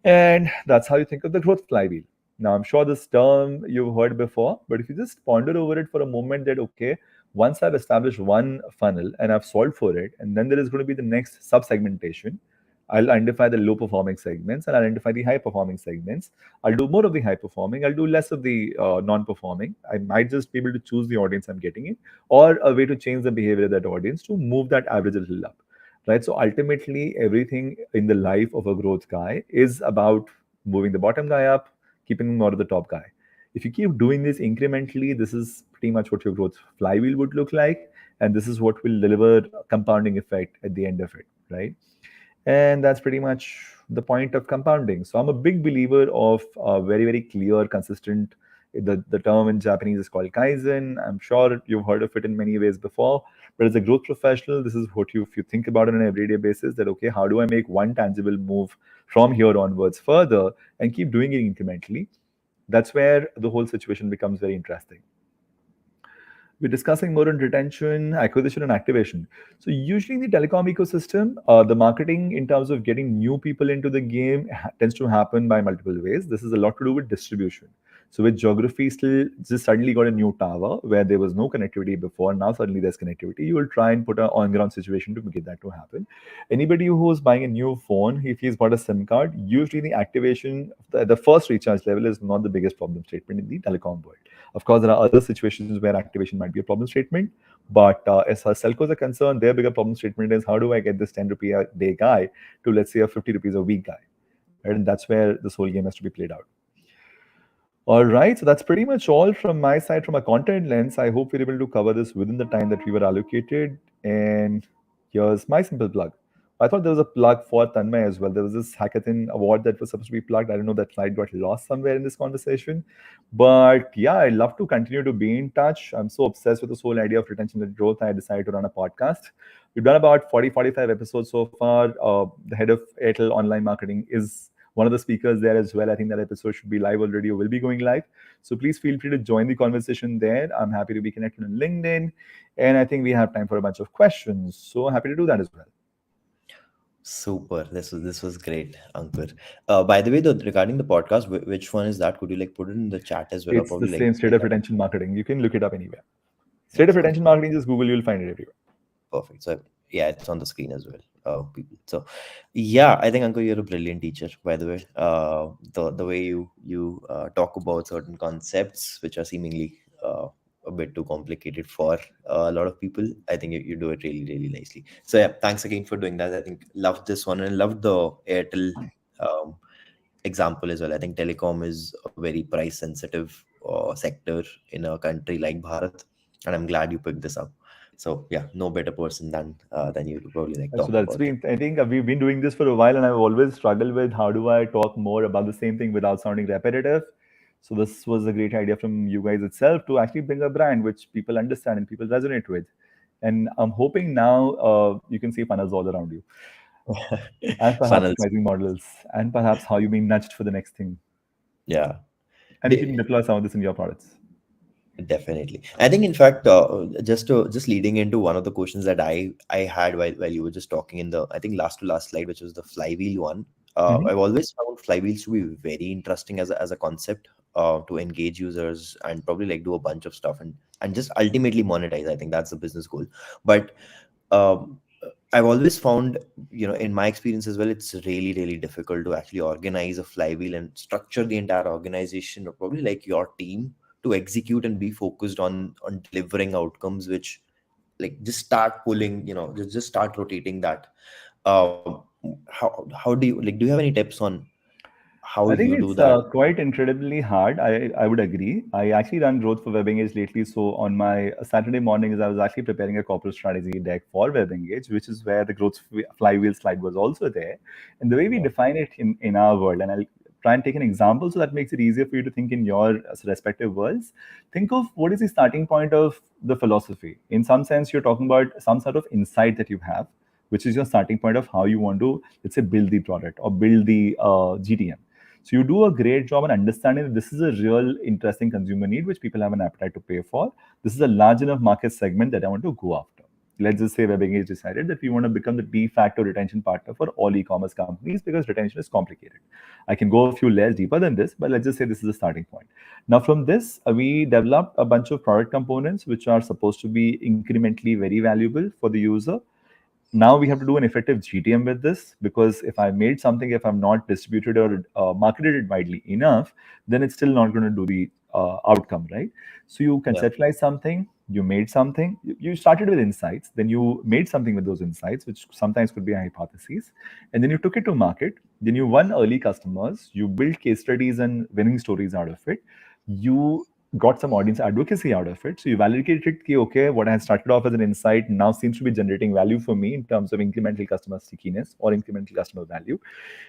And that's how you think of the growth flywheel. Now, I'm sure this term you've heard before, but if you just ponder over it for a moment that, okay, once I've established one funnel and I've solved for it, and then there is going to be the next sub segmentation. I'll identify the low performing segments and identify the high performing segments. I'll do more of the high performing. I'll do less of the non performing. I might just be able to choose the audience I'm getting in or a way to change the behavior of that audience to move that average a little up. Right. So ultimately, everything in the life of a growth guy is about moving the bottom guy up, keeping him out of the top guy. If you keep doing this incrementally, this is pretty much what your growth flywheel would look like. And this is what will deliver a compounding effect at the end of it. Right. And that's pretty much the point of compounding. So I'm a big believer of very, very clear, consistent. The term in Japanese is called kaizen. I'm sure you've heard of it in many ways before. But as a growth professional, this is what you, if you think about it on an everyday basis, that okay, how do I make one tangible move from here onwards further and keep doing it incrementally? That's where the whole situation becomes very interesting. We're discussing more on retention, acquisition, and activation. So usually in the telecom ecosystem, the marketing in terms of getting new people into the game tends to happen by multiple ways. This is a lot to do with distribution. So with geography, still just suddenly got a new tower where there was no connectivity before. Now suddenly there's connectivity. You will try and put an on-ground situation to get that to happen. Anybody who's buying a new phone, if he's bought a SIM card, usually the activation, the first recharge level is not the biggest problem statement in the telecom world. Of course, there are other situations where activation might be a problem statement. But as far as telcos are concerned, their bigger problem statement is how do I get this 10 rupee a day guy to, let's say, a 50 rupees a week guy? Right? And that's where this whole game has to be played out. All right, so that's pretty much all from my side from a content lens. I hope we're able to cover this within the time that we were allocated. And here's my simple plug. I thought there was a plug for Tanmay as well. There was this hackathon award that was supposed to be plugged. I don't know, that slide got lost somewhere in this conversation. But yeah, I'd love to continue to be in touch. I'm so obsessed with this whole idea of retention and growth. I decided to run a podcast. We've done about 40, 45 episodes so far. The head of Airtel online marketing is one of the speakers there as well. I think that episode should be live already or will be going live. So please feel free to join the conversation there. I'm happy to be connected on LinkedIn. And I think we have time for a bunch of questions. So happy to do that as well. Super. This was great, Ankur. By the way, though, regarding the podcast, which one is that? Could you like put it in the chat as well, or It's the probably like same State spell of that out? Retention Marketing. You can look it up anywhere. Yeah, State of Retention perfect. Marketing, just Google, you'll find it everywhere. Perfect. So yeah, it's on the screen as well. People. So yeah, I think Ankur, you're a brilliant teacher. By the way, the way you talk about certain concepts which are seemingly a bit too complicated for a lot of people, I think you do it really nicely. So yeah, thanks again for doing that. I think loved this one and loved the Airtel um, example as well. I think telecom is a very price sensitive sector in a country like Bharat, and I'm glad you picked this up. So yeah, no better person than you to probably like So talk that's about it. been, I think we've been doing this for a while, and I've always struggled with how do I talk more about the same thing without sounding repetitive. So this was a great idea from you guys itself to actually bring a brand which people understand and people resonate with. And I'm hoping now you can see funnels all around you, and perhaps Funnels, pricing models, and perhaps how you're being nudged for the next thing. yeah. And you can deploy some of this in your products. Definitely. I think, in fact, just leading into one of the questions that I had while you were just talking in the, I think, last to last slide, which was the flywheel one. Mhm. I've always found flywheels to be very interesting as a concept to engage users and probably like do a bunch of stuff and just ultimately monetize. I think that's the business goal. But um, I've always found, in my experience as well, it's really difficult to actually organize a flywheel and structure the entire organization or probably like your team to execute and be focused on delivering outcomes which like just start pulling, just start rotating that. Um, how do you like? Do you have any tips on how I you think do it's that? quite incredibly hard. I would agree. I actually run growth for WebEngage lately. So on my Saturday mornings, I was actually preparing a corporate strategy deck for WebEngage, which is where the growth flywheel slide was also there. And the way we Yeah, define it in our world, and I'll try and take an example so that makes it easier for you to think in your respective worlds. Think of what is the starting point of the philosophy. In some sense, you're talking about some sort of insight that you have, which is your starting point of how you want to, let's say, build the product or build the GTM. So you do a great job in understanding that this is a real interesting consumer need which people have an appetite to pay for. This is a large enough market segment that I want to go after. Let's just say WebEngage decided that we want to become the de facto retention partner for all e-commerce companies because retention is complicated. I can go a few layers deeper than this, but let's just say this is the starting point. Now, from this, we developed a bunch of product components which are supposed to be incrementally very valuable for the user. Now we have to do an effective GTM with this, because if I made something, if I'm not distributed or marketed it widely enough, then it's still not going to do the outcome, right? So you yeah, conceptualize something, you made something, you started with insights, then you made something with those insights, which sometimes could be a hypothesis, and then you took it to market, then you won early customers, you built case studies and winning stories out of it, you got some audience advocacy out of it. So you validated, ki, okay, what has started off as an insight now seems to be generating value for me in terms of incremental customer stickiness or incremental customer value.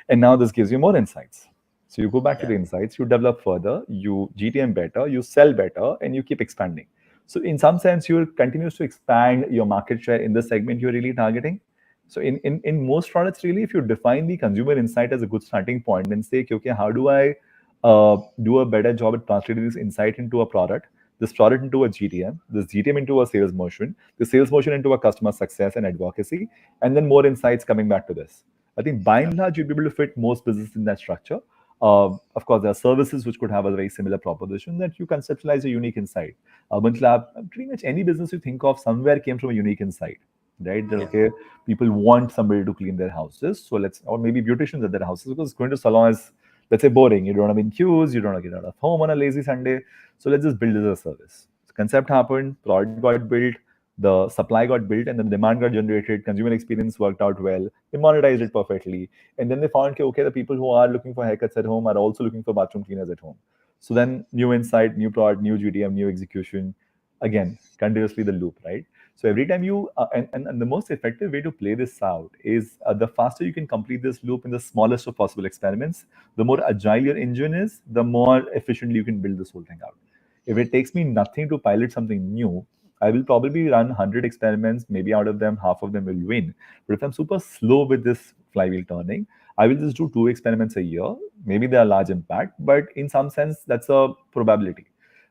And now this gives you more insights. So you go back to yeah, the insights, you develop further, you GTM better, you sell better, and you keep expanding. So in some sense, you will continue to expand your market share in the segment you're really targeting. So in most products, really, if you define the consumer insight as a good starting point and say, okay, how do I do a better job at translating this insight into a product, this product into a GTM, this GTM into a sales motion, the sales motion into a customer success and advocacy, and then more insights coming back to this. I think by yeah, and large, you'd be able to fit most businesses in that structure. Of course, there are services which could have a very similar proposition that you conceptualize a unique insight. Urban Lab, pretty much any business you think of somewhere came from a unique insight, right? That yeah, okay, people want somebody to clean their houses, so let's, or maybe beauticians at their houses, because going to salon is, let's say, boring. You don't want to be in queues, you don't want to get out of home on a lazy Sunday. So let's just build this as a service. So concept happened, product got built, the supply got built, and then the demand got generated, consumer experience worked out well, they monetized it perfectly. And then they found, okay, the people who are looking for haircuts at home are also looking for bathroom cleaners at home. So then new insight, new product, new GTM, new execution, again, continuously the loop, right? So every time you, and the most effective way to play this out is the faster you can complete this loop in the smallest of possible experiments, the more agile your engine is, the more efficiently you can build this whole thing out. If it takes me nothing to pilot something new, I will probably run 100 experiments, maybe out of them, half of them will win. But if I'm super slow with this flywheel turning, I will just do two experiments a year. Maybe they are large impact, but in some sense, that's a probability.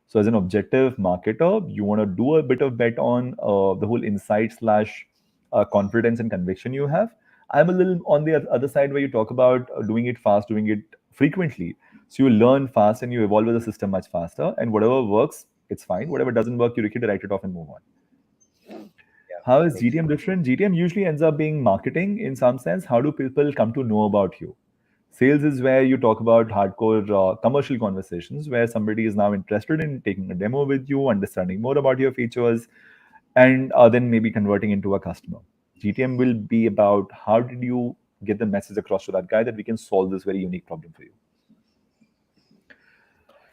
So, as an objective marketer, you want to do a bit of bet on the whole insight slash confidence and conviction you have. I'm a little on the other side where you talk about doing it fast, doing it frequently. So you learn fast and you evolve with the system much faster. And whatever works, it's fine. Whatever doesn't work, you need to write it off and move on. Yeah, How is makes GTM different? GTM usually ends up being marketing in some sense. How do people come to know about you? Sales is where you talk about hardcore commercial conversations where somebody is now interested in taking a demo with you, understanding more about your features, and then maybe converting into a customer. GTM will be about how did you get the message across to that guy that we can solve this very unique problem for you.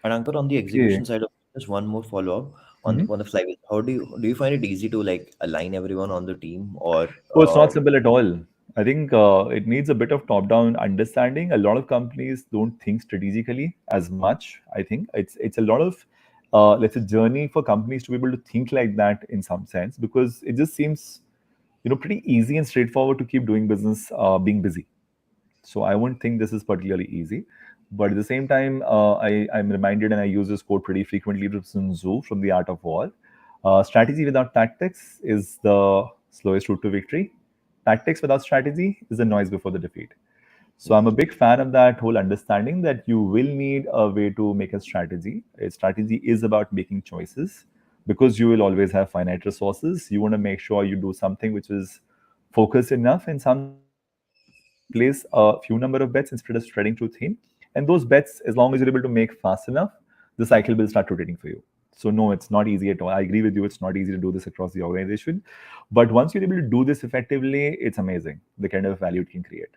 And Ankur, on the Okay. execution side of just one more follow up on Mhm. the flywheel. How do you find it easy to like align everyone on the team or Oh, it's not simple at all. I think it needs a bit of top-down understanding. A lot of companies don't think strategically as much. I think it's a lot of let's say journey for companies to be able to think like that in some sense because it just seems pretty easy and straightforward to keep doing business being busy. So I won't think this is particularly easy. But at the same time, I'm reminded, and I use this quote pretty frequently from Sun Tzu from The Art of War. Strategy without tactics is the slowest route to victory. Tactics without strategy is the noise before the defeat. So I'm a big fan of that whole understanding that you will need a way to make a strategy. A strategy is about making choices because you will always have finite resources. You want to make sure you do something which is focused enough in some sense and place a few number of bets instead of spreading too thin. And those bets, as long as you're able to make fast enough, the cycle will start rotating for you. So no, it's not easy at all. I agree with you. It's not easy to do this across the organization. But once you're able to do this effectively, it's amazing the kind of value it can create.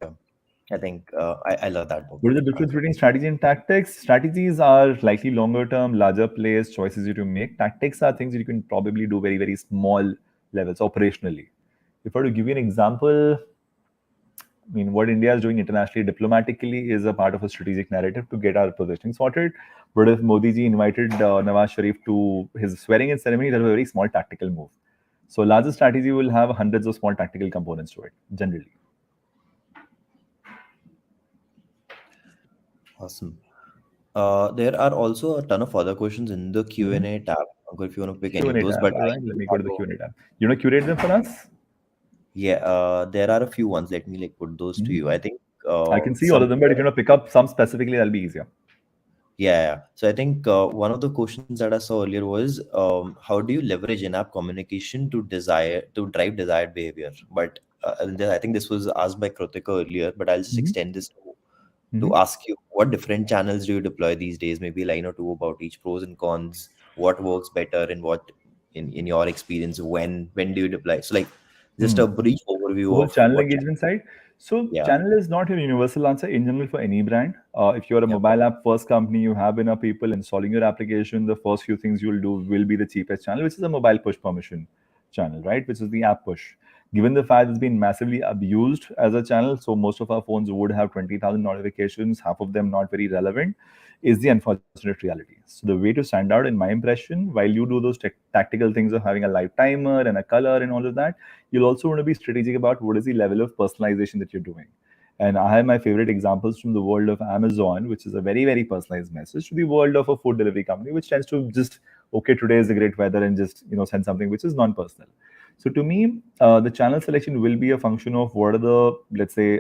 yeah. I think I love that book, What is the difference Ankur. between strategy and tactics? Strategies are likely longer term, larger plays, choices you to make. Tactics are things that you can probably do very, very small levels operationally. If I were to give you an example, I mean, what India is doing internationally diplomatically is a part of a strategic narrative to get our positioning sorted. But if Modi ji invited Nawaz Sharif to his swearing in ceremony, that was a very small tactical move. So, larger strategy will have hundreds of small tactical components to it, generally. Awesome. There are also a ton of other questions in the Mm-hmm. Q&A tab. Ankur, if you want to pick any of Q&A those, tab. but All I right, let do me go have to the a, Q&A tab. You want to curate them for us? yeah, there are a few ones. Let me like put those to Mhm. you. I think I can see all of some them, but if you want to pick up some specifically, that'll be easier. yeah, yeah. So I think one of the questions that I saw earlier was how do you leverage in-app communication to drive desired behavior? But and then I think this was asked by Kritika earlier, but I'll just Mm-hmm. extend this to Mm-hmm. ask you what different channels do you deploy these days? Maybe a line or two about each pros and cons, what works better and what in your experience, when do you deploy? So like just Hmm. a brief The overview whole of channel what engagement side. So yeah, channel is not a universal answer in general for any brand. If you're a yeah, mobile app first company, you have enough people installing your application. The first few things you'll do will be the cheapest channel, which is a mobile push permission channel, right? Which is the app push. Given the fact it's been massively abused as a channel, so most of our phones would have 20,000 notifications, half of them not very relevant, is the unfortunate reality. So the way to stand out, in my impression, while you do those tactical things of having a live timer and a color and all of that, you'll also want to be strategic about what is the level of personalization that you're doing. And I have my favorite examples from the world of Amazon, which is a very, very personalized message, to the world of a food delivery company, which tends to just, okay, today is a great weather and just, send something which is non-personal. So to me, the channel selection will be a function of what are the, let's say,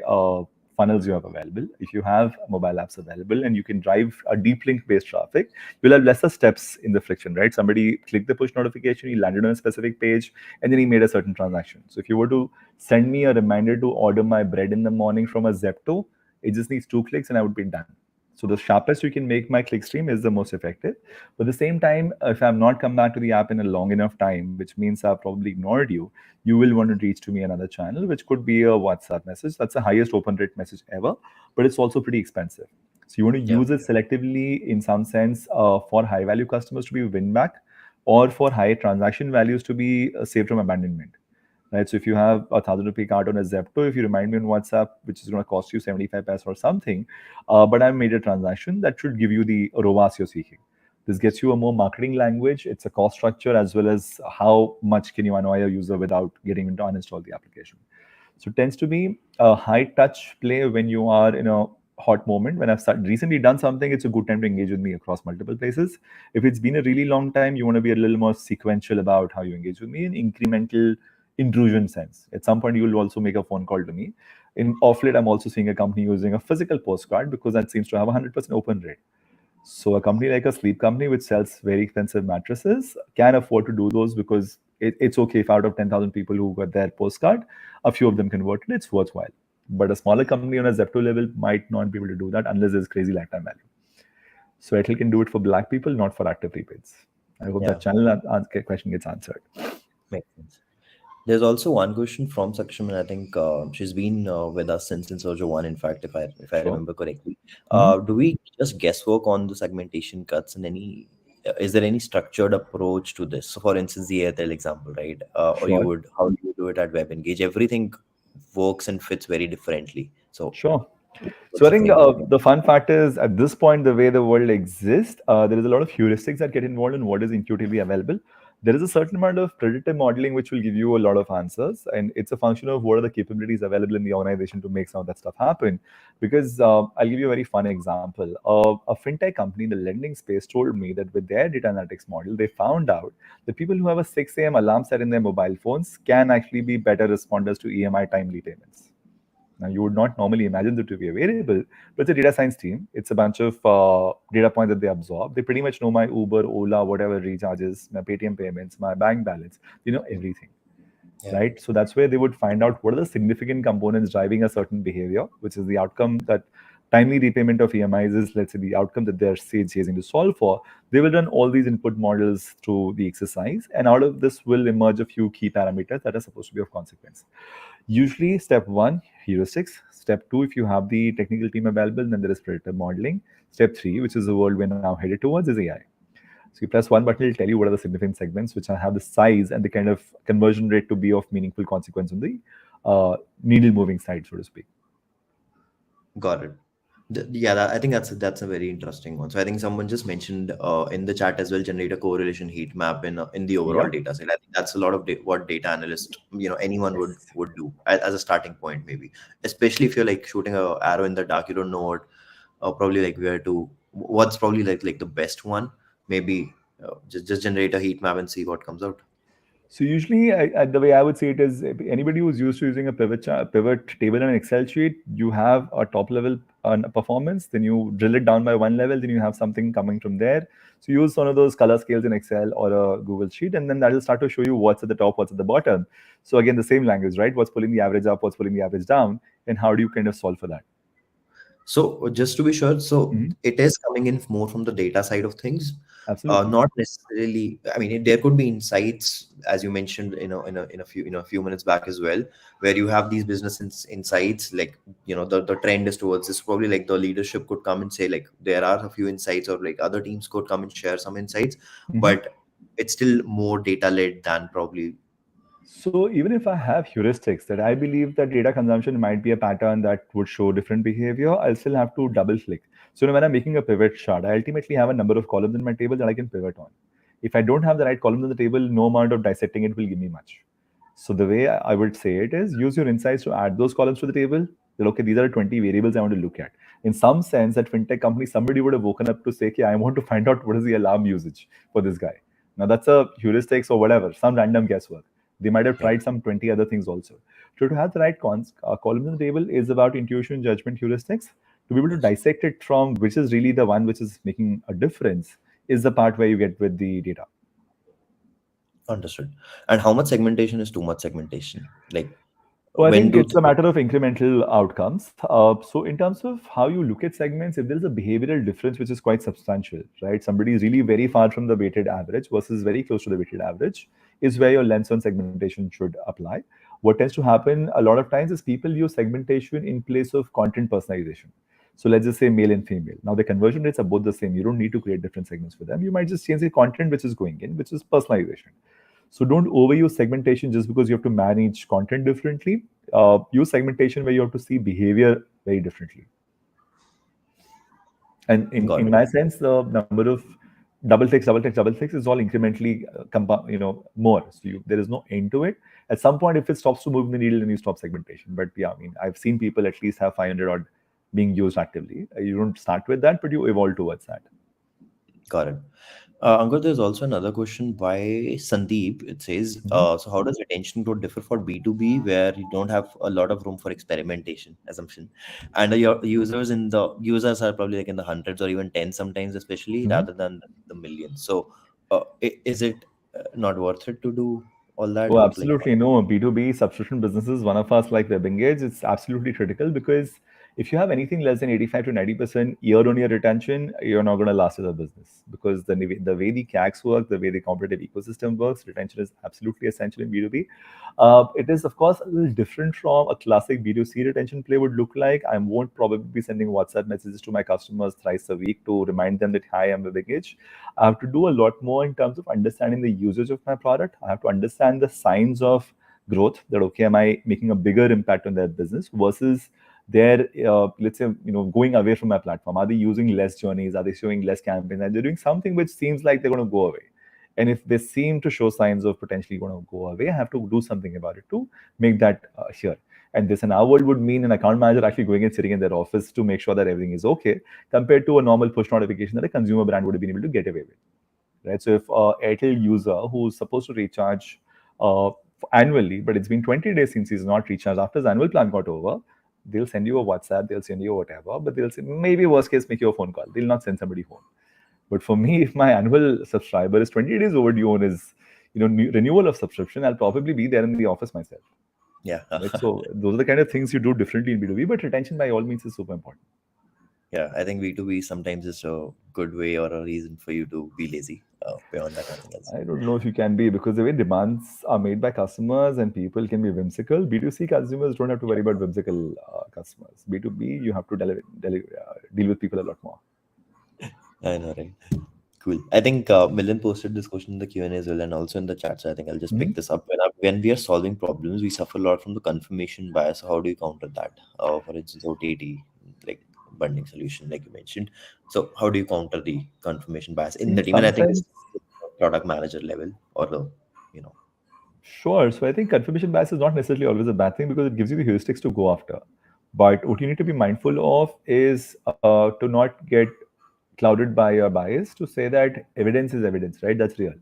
funnels you have available. If you have mobile apps available and you can drive a deep link based traffic, you'll have lesser steps in the friction, right? Somebody clicked the push notification, he landed on a specific page, and then he made a certain transaction. So if you were to send me a reminder to order my bread in the morning from a Zepto, it just needs 2 clicks and I would be done. So the sharpest you can make my click stream is the most effective. But at the same time, if I've not come back to the app in a long enough time, which means I've probably ignored you, you will want to reach to me another channel, which could be a WhatsApp message. That's the highest open rate message ever, but it's also pretty expensive. So you want to yeah, use it selectively in some sense for high value customers to be win back or for high transaction values to be saved from abandonment. Right. So if you have a 1,000 rupee card on a Zepto, if you remind me on WhatsApp, which is going to cost you 75 paise or something, but I've made a transaction that should give you the ROAS you're seeking. This gets you a more marketing language. It's a cost structure as well as how much can you annoy a user without getting him to uninstall the application. So it tends to be a high touch play when you are in a hot moment. When recently done something, it's a good time to engage with me across multiple places. If it's been a really long time, you want to be a little more sequential about how you engage with me in incremental intrusion sense. At some point, you'll also make a phone call to me. In off late, I'm also seeing a company using a physical postcard because that seems to have a 100% open rate. So a company like a sleep company, which sells very expensive mattresses, can afford to do those because it's okay if out of 10,000 people who got their postcard, a few of them converted, it's worthwhile. But a smaller company on a Zepto level might not be able to do that unless there's crazy lifetime value. So Airtel can do it for black people, not for active prepaids. I hope that Yeah, channel question gets answered. makes sense. There's also one question from Saksham, and I think she's been with us since Orjo one. In fact, if I Sure. remember correctly, Mhm. do we just guesswork on the segmentation cuts and any? Is there any structured approach to this? So, for instance, the Airtel example, right? Or you Sure. would how do you do it at WebEngage? Everything works and fits very differently. So, Sure. So what's I the think framework? the fun fact is at this point, the way the world exists, there is a lot of heuristics that get involved in what is intuitively available. There is a certain amount of predictive modeling which will give you a lot of answers, and it's a function of what are the capabilities available in the organization to make some of that stuff happen. Because I'll give you a very fun example. A fintech company in the lending space told me that with their data analytics model, they found out that people who have a 6 a.m. alarm set in their mobile phones can actually be better responders to EMI timely payments. Now, you would not normally imagine them to be a variable, but it's a data science team. It's a bunch of data points that they absorb. They pretty much know my Uber, Ola, whatever recharges, my Paytm payments, my bank balance. They know everything, Yeah, right? So that's where they would find out what are the significant components driving a certain behavior, which is the outcome that timely repayment of EMIs is, let's say, the outcome that they're chasing to solve for. They will run all these input models through the exercise, and out of this will emerge a few key parameters that are supposed to be of consequence. Usually, step one, heuristics. Step two, if you have the technical team available, then there is predictive modeling. Step three, which is the world we're now headed towards, is AI. So you press one button, it'll tell you what are the significant segments which have the size and the kind of conversion rate to be of meaningful consequence on the needle moving side, so to speak. got it. Yeah, I think that's a very interesting one. So I think someone just mentioned in the chat as well, generate a correlation heat map in the overall Yep. data set. I think that's a lot of what data analyst, anyone would do as a starting point, maybe. Especially if you're like shooting a arrow in the dark, you don't know what probably like where to what's probably like the best one. Maybe just generate a heat map and see what comes out. So usually, the way I would say it is, if anybody who's used to using a pivot table in an Excel sheet, you have a top level performance, then you drill it down by one level, then you have something coming from there. So use one of those color scales in Excel or a Google sheet, and then that will start to show you what's at the top, what's at the bottom. So again, the same language, right? What's pulling the average up, what's pulling the average down, and how do you kind of solve for that? So just to be sure, so Mhm. it is coming in more from the data side of things, Absolutely. not necessarily. I mean, there could be insights, as you mentioned, in a few minutes back as well, where you have these business insights. Like the trend is towards this. Probably like the leadership could come and say like there are a few insights, or like other teams could come and share some insights, Mhm. but it's still more data led than probably. So even if I have heuristics that I believe that data consumption might be a pattern that would show different behavior, I'll still have to double click. So when I'm making a pivot chart, I ultimately have a number of columns in my table that I can pivot on. If I don't have the right columns on the table, no amount of dissecting it will give me much. So the way I would say it is use your insights to add those columns to the table. That, okay, these are 20 variables I want to look at. In some sense, at fintech company, somebody would have woken up to say, okay, I want to find out what is the alarm usage for this guy. Now that's a heuristics or whatever, some random guesswork. They might have Yeah. tried some 20 other things also. So to have the right columns in the table is about intuition, judgment, heuristics. To be able to Yes. dissect it from which is really the one which is making a difference is the part where you get with the data. Understood. And how much segmentation is too much segmentation? Like Well, I when think to it's a matter of incremental outcomes. So, in terms of how you look at segments, if there is a behavioral difference which is quite substantial, right? Somebody is really very far from the weighted average versus very close to the weighted average, is where your lens on segmentation should apply. What tends to happen a lot of times is people use segmentation in place of content personalization. So let's just say male and female. Now the conversion rates are both the same. You don't need to create different segments for them. You might just change the content which is going in, which is personalization. So don't overuse segmentation just because you have to manage content differently. Use segmentation where you have to see behavior very differently. And in got it. my sense, the number of double ticks is all incrementally more. So there is no end to it. At some point, if it stops to move the needle, then you stop segmentation. But yeah, I mean, I've seen people at least have 500 odd being used actively. You don't start with that, but you evolve towards that. Got it. Ankur, there's also another question by Sandeep. It says, Mhm. so how does retention growth differ for B2B, where you don't have a lot of room for experimentation, assumption, and your users are probably like in the hundreds or even tens sometimes, especially Mhm. rather than the millions. So, is it not worth it to do all that? Oh, Or like, absolutely. No, B2B subscription businesses, one of us like WebEngage, it's absolutely critical because if you have anything less than 85 to 90% year-on-year retention, you're not going to last as a business because the way the CACs work, the way the competitive ecosystem works, retention is absolutely essential in B2B. It is, of course, a little different from a classic B2C retention play would look like. I won't probably be sending WhatsApp messages to my customers thrice a week to remind them that, hi, I'm WebEngage. I have to do a lot more in terms of understanding the usage of my product. I have to understand the signs of growth that, okay, am I making a bigger impact on their business versus their, let's say, going away from my platform? Are they using less journeys? Are they showing less campaigns? And they're doing something which seems like they're going to go away. And if they seem to show signs of potentially going to go away, I have to do something about it to make that here. And this in our world would mean an account manager actually going and sitting in their office to make sure that everything is okay, compared to a normal push notification that a consumer brand would have been able to get away with, right? So if a Airtel user who's supposed to recharge annually, but it's been 20 days since he's not recharged after his annual plan got over, they'll send you a WhatsApp, they'll send you whatever, but they'll say maybe worst case make you a phone call. They'll not send somebody home. But for me, if my annual subscriber is 20 days overdue on his renewal of subscription, I'll probably be there in the office myself. yeah, Right. So those are the kind of things you do differently in B2B, but retention by all means is super important. yeah. I think B2B sometimes is a good way or a reason for you to be lazy. Beyond that, nothing else. I don't know if you can be because the way demands are made by customers and people can be whimsical. B2C consumers don't have to worry about whimsical customers. B2B, you have to deal with people a lot more. I know, right? Cool. I think Milan posted this question in the Q&A as well and also in the chat. So I think I'll just Mhm. pick this up. When we are solving problems, we suffer a lot from the confirmation bias. How do you counter that? For instance, OTT, like bundling solution, like you mentioned. So how do you counter the confirmation bias in In the team? And I some think this sense, is product manager level or the, you know, sure. So I think confirmation bias is not necessarily always a bad thing because it gives you the heuristics to go after. But what you need to be mindful of is to not get clouded by your bias to say that evidence is evidence, right? That's real.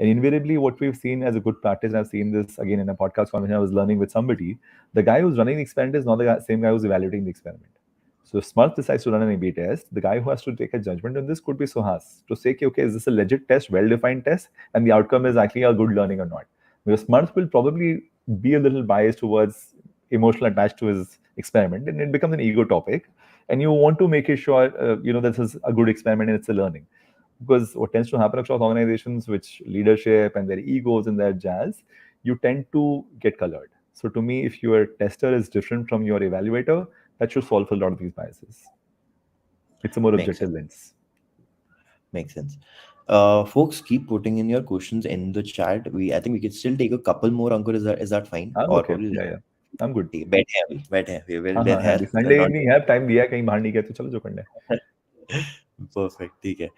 And invariably, what we've seen as a good practice, and I've seen this again in a podcast conversation I was learning with somebody, the guy who's running the experiment is not the same guy who's evaluating the experiment. So if Smart decides to run an A/B test, the guy who has to take a judgment on this could be Suhas to say, okay, is this a legit test, well-defined test, and the outcome is actually a good learning or not? Because Smart will probably be a little biased towards emotional attached to his experiment, and it becomes an ego topic. And you want to make it sure, this is a good experiment and it's a learning. Because what tends to happen across organizations, which leadership and their egos and their jazz, you tend to get colored. So to me, if your tester is different from your evaluator, that should solve a lot of these biases. It's a more makes sense. objective lens. Makes sense. Folks, keep putting in your questions in the chat. I think we can still take a couple more. Ankur, is that fine? I'm Or okay. probably Yeah, yeah. I'm good. बैठे हैं अभी बैठे हैं we will हाँ हाँ then हाँ here Sunday not evening है time दिया है कहीं बाहर नहीं गए तो चलो जो करना है. perfect ठीक है.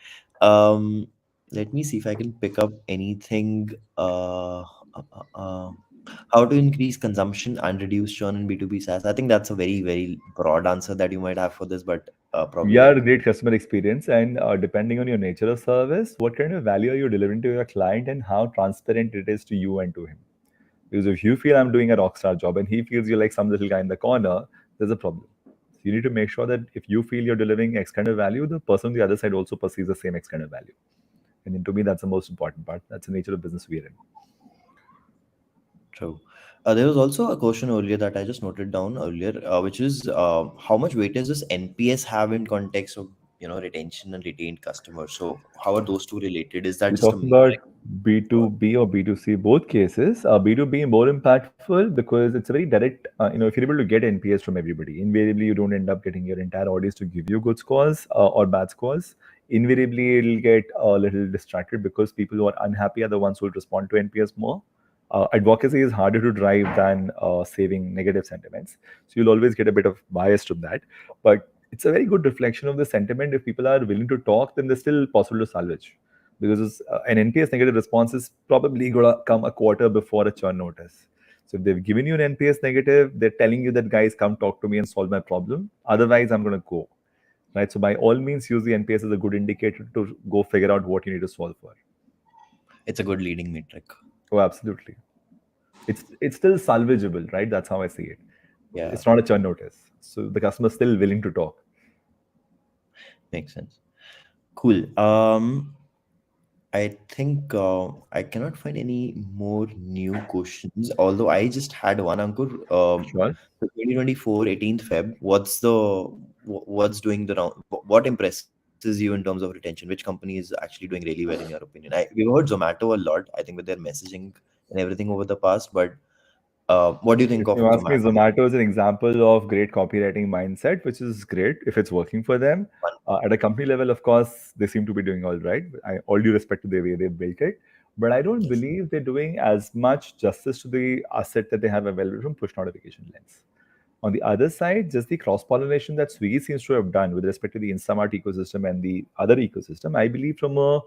um let me see if I can pick up anything. Uh, uh, uh, how to increase consumption and reduce churn in B2B SaaS? I think that's a very very broad answer that you might have for this, but We probably are like a great customer experience, and depending on your nature of service, what kind of value are you delivering to your client, and how transparent it is to you and to him. Because if you feel I'm doing a rock star job and he feels you're like some little guy in the corner, there's a problem. So you need to make sure that if you feel you're delivering X kind of value, the person on the other side also perceives the same X kind of value. And then to me, that's the most important part. That's the nature of business we're in. true. There was also a question earlier that I just noted down earlier, which is how much weightage does NPS have in context of retention and retained customers? So how are those two related? Is that We're just a talking about like or B2B or B2C, both cases. B2B more impactful because it's a very direct, if you're able to get NPS from everybody, invariably you don't end up getting your entire audience to give you good scores or bad scores. Invariably, it'll get a little distracted because people who are unhappy are the ones who will respond to NPS more. Advocacy is harder to drive than saving negative sentiments. So you'll always get a bit of bias to that. But it's a very good reflection of the sentiment. If people are willing to talk, then they're still possible to salvage. because an NPS negative response is probably going to come a quarter before a churn notice. So if they've given you an NPS negative, they're telling you that guys come talk to me and solve my problem. Otherwise, I'm going to go. Right. So by all means, use the NPS as a good indicator to go figure out what you need to solve for. It's a good leading metric. Oh, absolutely. It's still salvageable, right? That's how I see it. Yeah, It's not a churn notice, so the customer's still willing to talk. makes sense. Cool. I think I cannot find any more new questions. Although I just had one, Ankur. Sure. So 2024, 18th Feb. What's doing the round? What impresses you in terms of retention? Which company is actually doing really well in your opinion? We've heard Zomato a lot. I think with their messaging and everything over the past. But what do you think If of you ask me, Zomato? Zomato is an example of great copywriting mindset, which is great if it's working for them. At a company level, of course, they seem to be doing all right. All due respect to the way they built it, but I don't Yes. believe they're doing as much justice to the asset that they have available from push notification lens. On the other side, just the cross pollination that Swiggy seems to have done with respect to the Instamart ecosystem and the other ecosystem, I believe from a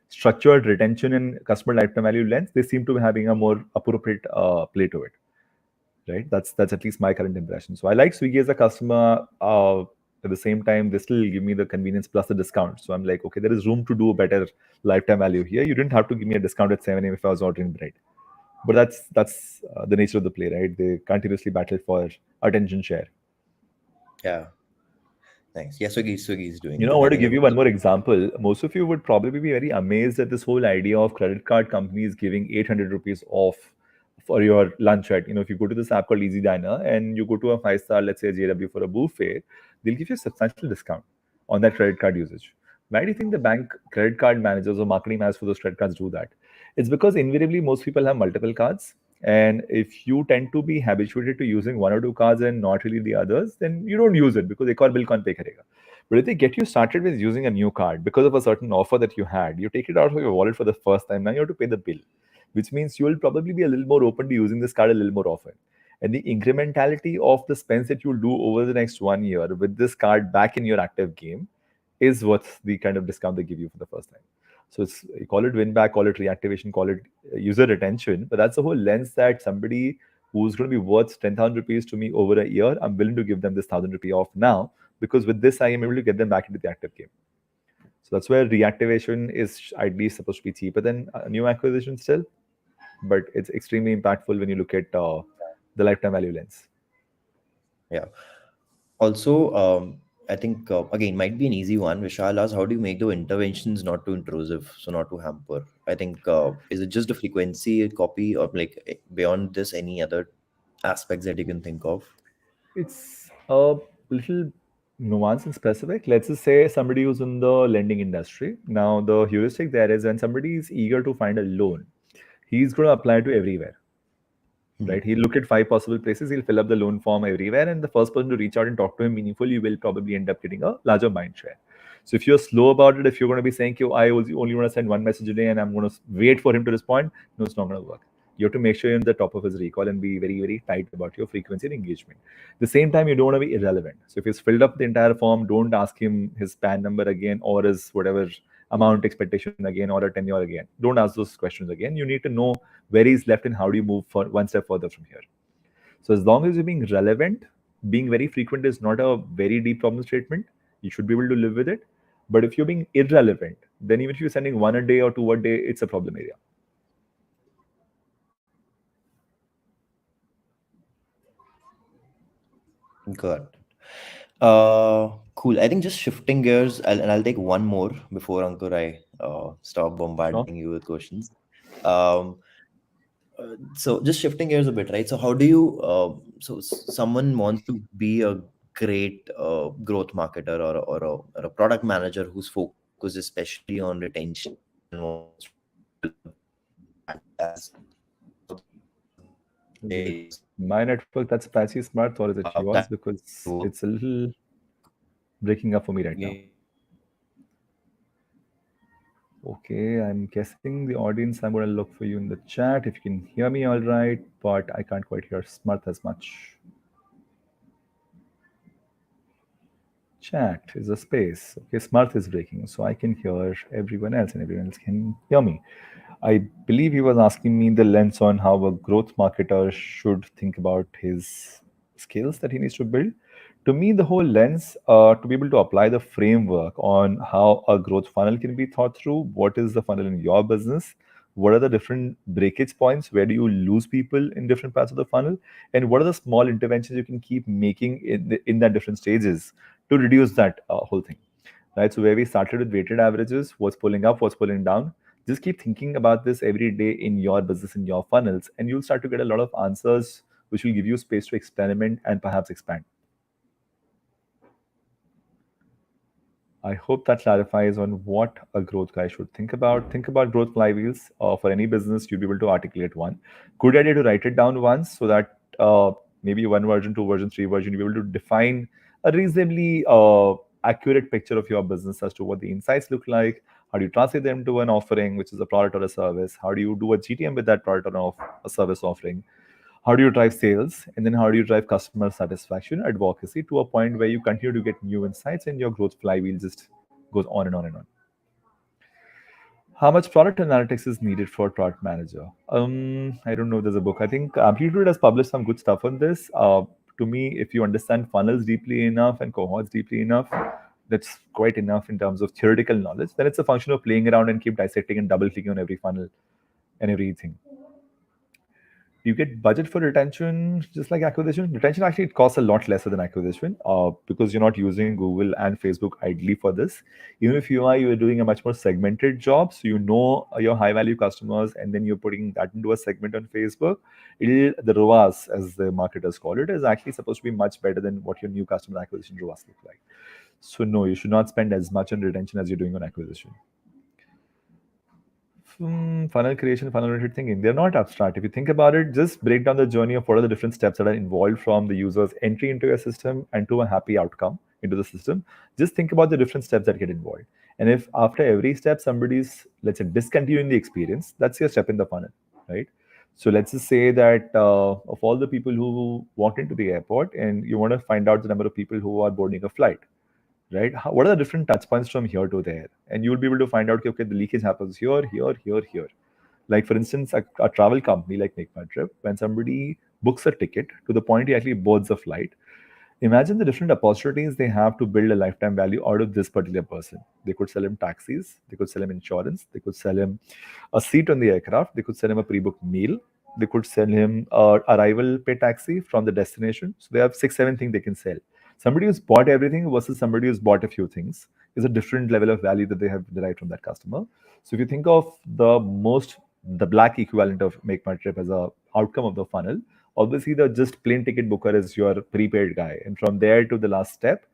structured retention and customer lifetime value lens, they seem to be having a more appropriate play to it, right? That's at least my current impression. So I like Swiggy as a customer. At the same time, they still give me the convenience plus the discount. So I'm like, okay, there is room to do a better lifetime value here. You didn't have to give me a discount at 7 a.m. if I was ordering bread. But that's the nature of the play, right? They continuously battle for attention share. Yeah. Nice. Yeah. Swiggy is doing You know, good. I I want to think give they've you one also. more example. Most of you would probably be very amazed at this whole idea of credit card companies giving 800 rupees off for your lunch at, if you go to this app called Easy Diner and you go to a five-star, let's say JW for a buffet, they'll give you a substantial discount on that credit card usage. Why do you think the bank credit card managers or marketing managers for those credit cards do that? It's because invariably most people have multiple cards. And if you tend to be habituated to using one or two cards and not really the others, then you don't use it because एक और bill कौन pay करेगा. But if they get you started with using a new card because of a certain offer that you had, you take it out of your wallet for the first time, now you have to pay the bill, which means you will probably be a little more open to using this card a little more often. And the incrementality of the spends that you'll do over the next 1 year with this card back in your active game is what's the kind of discount they give you for the first time. So it's, you call it win back, call it reactivation, call it user retention, but that's the whole lens that somebody who's going to be worth 10,000 rupees to me over a year, I'm willing to give them this 1,000 rupee off now because with this I am able to get them back into the active game. So that's where reactivation is ideally supposed to be cheaper than new acquisition still, but it's extremely impactful when you look at the lifetime value lens. Yeah. Also, I think again might be an easy one. Vishal asks, how do you make the interventions not too intrusive, so not to hamper? I think is it just the frequency copy, or like beyond this, any other aspects that you can think of? It's a little nuanced and specific. Let's just say somebody who's in the lending industry. Now, the heuristic there is when somebody is eager to find a loan, he's going to apply to everywhere, right? Mhm. He'll look at five possible places, he'll fill up the loan form everywhere, and the first person to reach out and talk to him meaningfully will probably end up getting a larger mind share. So if you're slow about it, if you're going to be saying, "Yo, I only want to send one message a day and I'm going to wait for him to respond," no, it's not going to work. You have to make sure you're in the top of his recall and be very, very tight about your frequency and engagement. At the same time, you don't want to be irrelevant. So if he's filled up the entire form, don't ask him his PAN number again or his whatever amount expectation again or a tenure again. Don't ask those questions again. You need to know where he's left and how do you move for one step further from here. So as long as you're being relevant, being very frequent is not a very deep problem statement. You should be able to live with it. But if you're being irrelevant, then even if you're sending one a day or two a day, it's a problem area. Got it. Cool. I think just shifting gears, I'll take one more before Ankur I stop Sure. bombarding you with questions. Um, so just shifting gears a bit, right? So how do you someone wants to be a great growth marketer, or a product manager who's focused especially on retention and wants to build as how do they go about it? What are the Is it areas my network that's patchy smart or is it yours? that Because you it's a little breaking up for me right now. give? Okay, I'm guessing the audience. I'm going to look for you in the chat if you can hear me all right, but I can't quite hear Smart as much. Chat is a space. Okay, Smarth is breaking, so I can hear everyone else and everyone else can hear me. I believe he was asking me the lens on how a growth marketer should think about his skills that he needs to build. To me, the whole lens to be able to apply the framework on how a growth funnel can be thought through. What is the funnel in your business? What are the different breakage points? Where do you lose people in different parts of the funnel? And what are the small interventions you can keep making in that different stages to reduce that whole thing? Right. So where we started with weighted averages, what's pulling up, what's pulling down. Just keep thinking about this every day in your business, in your funnels, and you'll start to get a lot of answers which will give you space to experiment and perhaps expand. I hope that clarifies on what a growth guy should think about. Think about growth flywheels for any business. You'll be able to articulate one. Good idea to write it down once so that maybe one version, two version, three version, you'll be able to define a reasonably accurate picture of your business as to what the insights look like. How do you translate them to an offering, which is a product or a service? How do you do a GTM with that product or a service offering? How do you drive sales, and then how do you drive customer satisfaction, advocacy, to a point where you continue to get new insights and your growth flywheel just goes on and on and on. How much product analytics is needed for product manager? I don't know. There's a book. I think Amplitude has published some good stuff on this. To me, if you understand funnels deeply enough and cohorts deeply enough, that's quite enough in terms of theoretical knowledge. Then it's a function of playing around and keep dissecting and double clicking on every funnel and everything. You get budget for retention just like acquisition. Retention actually it costs a lot lesser than acquisition because you're not using Google and Facebook idly for this. Even if you're doing a much more segmented job, so you know your high value customers, and then you're putting that into a segment on Facebook. The ROAS, as the marketers call it, is actually supposed to be much better than what your new customer acquisition ROAS look like. So no, you should not spend as much on retention as you're doing on acquisition. Funnel creation, funnel related thinking. They're not abstract. If you think about it, just break down the journey of what are the different steps that are involved from the user's entry into your system and to a happy outcome into the system. Just think about the different steps that get involved. And if after every step somebody's, let's say, discontinuing the experience, that's your step in the funnel, right? So let's just say that of all the people who walked into the airport and you want to find out the number of people who are boarding a flight, right? What are the different touch points from here to there? And you'll be able to find out, okay, the leakage happens here, here, here, here. Like for instance, a travel company like Make My Trip, when somebody books a ticket to the point he actually boards a flight, imagine the different opportunities they have to build a lifetime value out of this particular person. They could sell him taxis, they could sell him insurance, they could sell him a seat on the aircraft, they could sell him a pre-booked meal, they could sell him a arrival pay taxi from the destination. So they have 6 7 things they can sell. Somebody who's bought everything versus somebody who's bought a few things is a different level of value that they have derived from that customer. So if you think of the black equivalent of Make My Trip as a outcome of the funnel, obviously the just plain ticket booker is your prepaid guy, and from there to the last step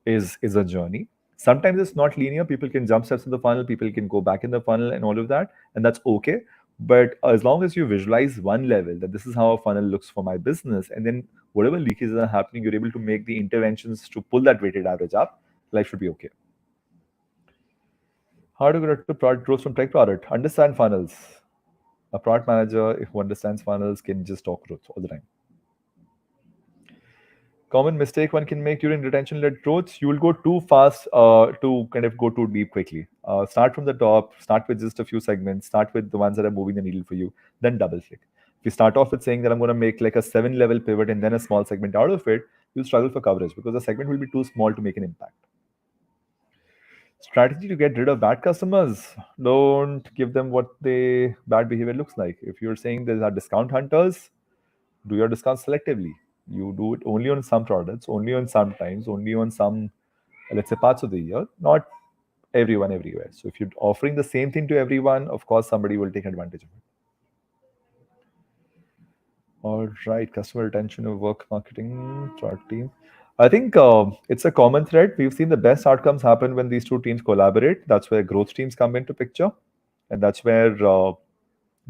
is a journey. Sometimes it's not linear. People can jump steps in the funnel, people can go back in the funnel and all of that, and that's okay. But as long as you visualize one level that this is how a funnel looks for my business, and then whatever leakages are happening, you're able to make the interventions to pull that weighted average up, life should be okay. How to get to product growth from tech product? Understand funnels. A product manager, if who understands funnels, can just talk growth all the time. Common mistake one can make during retention-led growth: you will go too fast to kind of go too deep quickly. Start from the top, start with just a few segments, start with the ones that are moving the needle for you, then double click. If you start off with saying that I'm going to make like a 7 level pivot and then a small segment out of it, you'll struggle for coverage because the segment will be too small to make an impact. Strategy to get rid of bad customers: don't give them what the bad behavior looks like. If you're saying there are discount hunters, do your discounts selectively. You do it only on some products, only on some times, only on some, let's say, parts of the year, not everyone everywhere. So if you're offering the same thing to everyone, of course somebody will take advantage of it. All right, customer retention of work marketing product team. I think it's a common thread. We've seen the best outcomes happen when these two teams collaborate. That's where growth teams come into picture, and that's where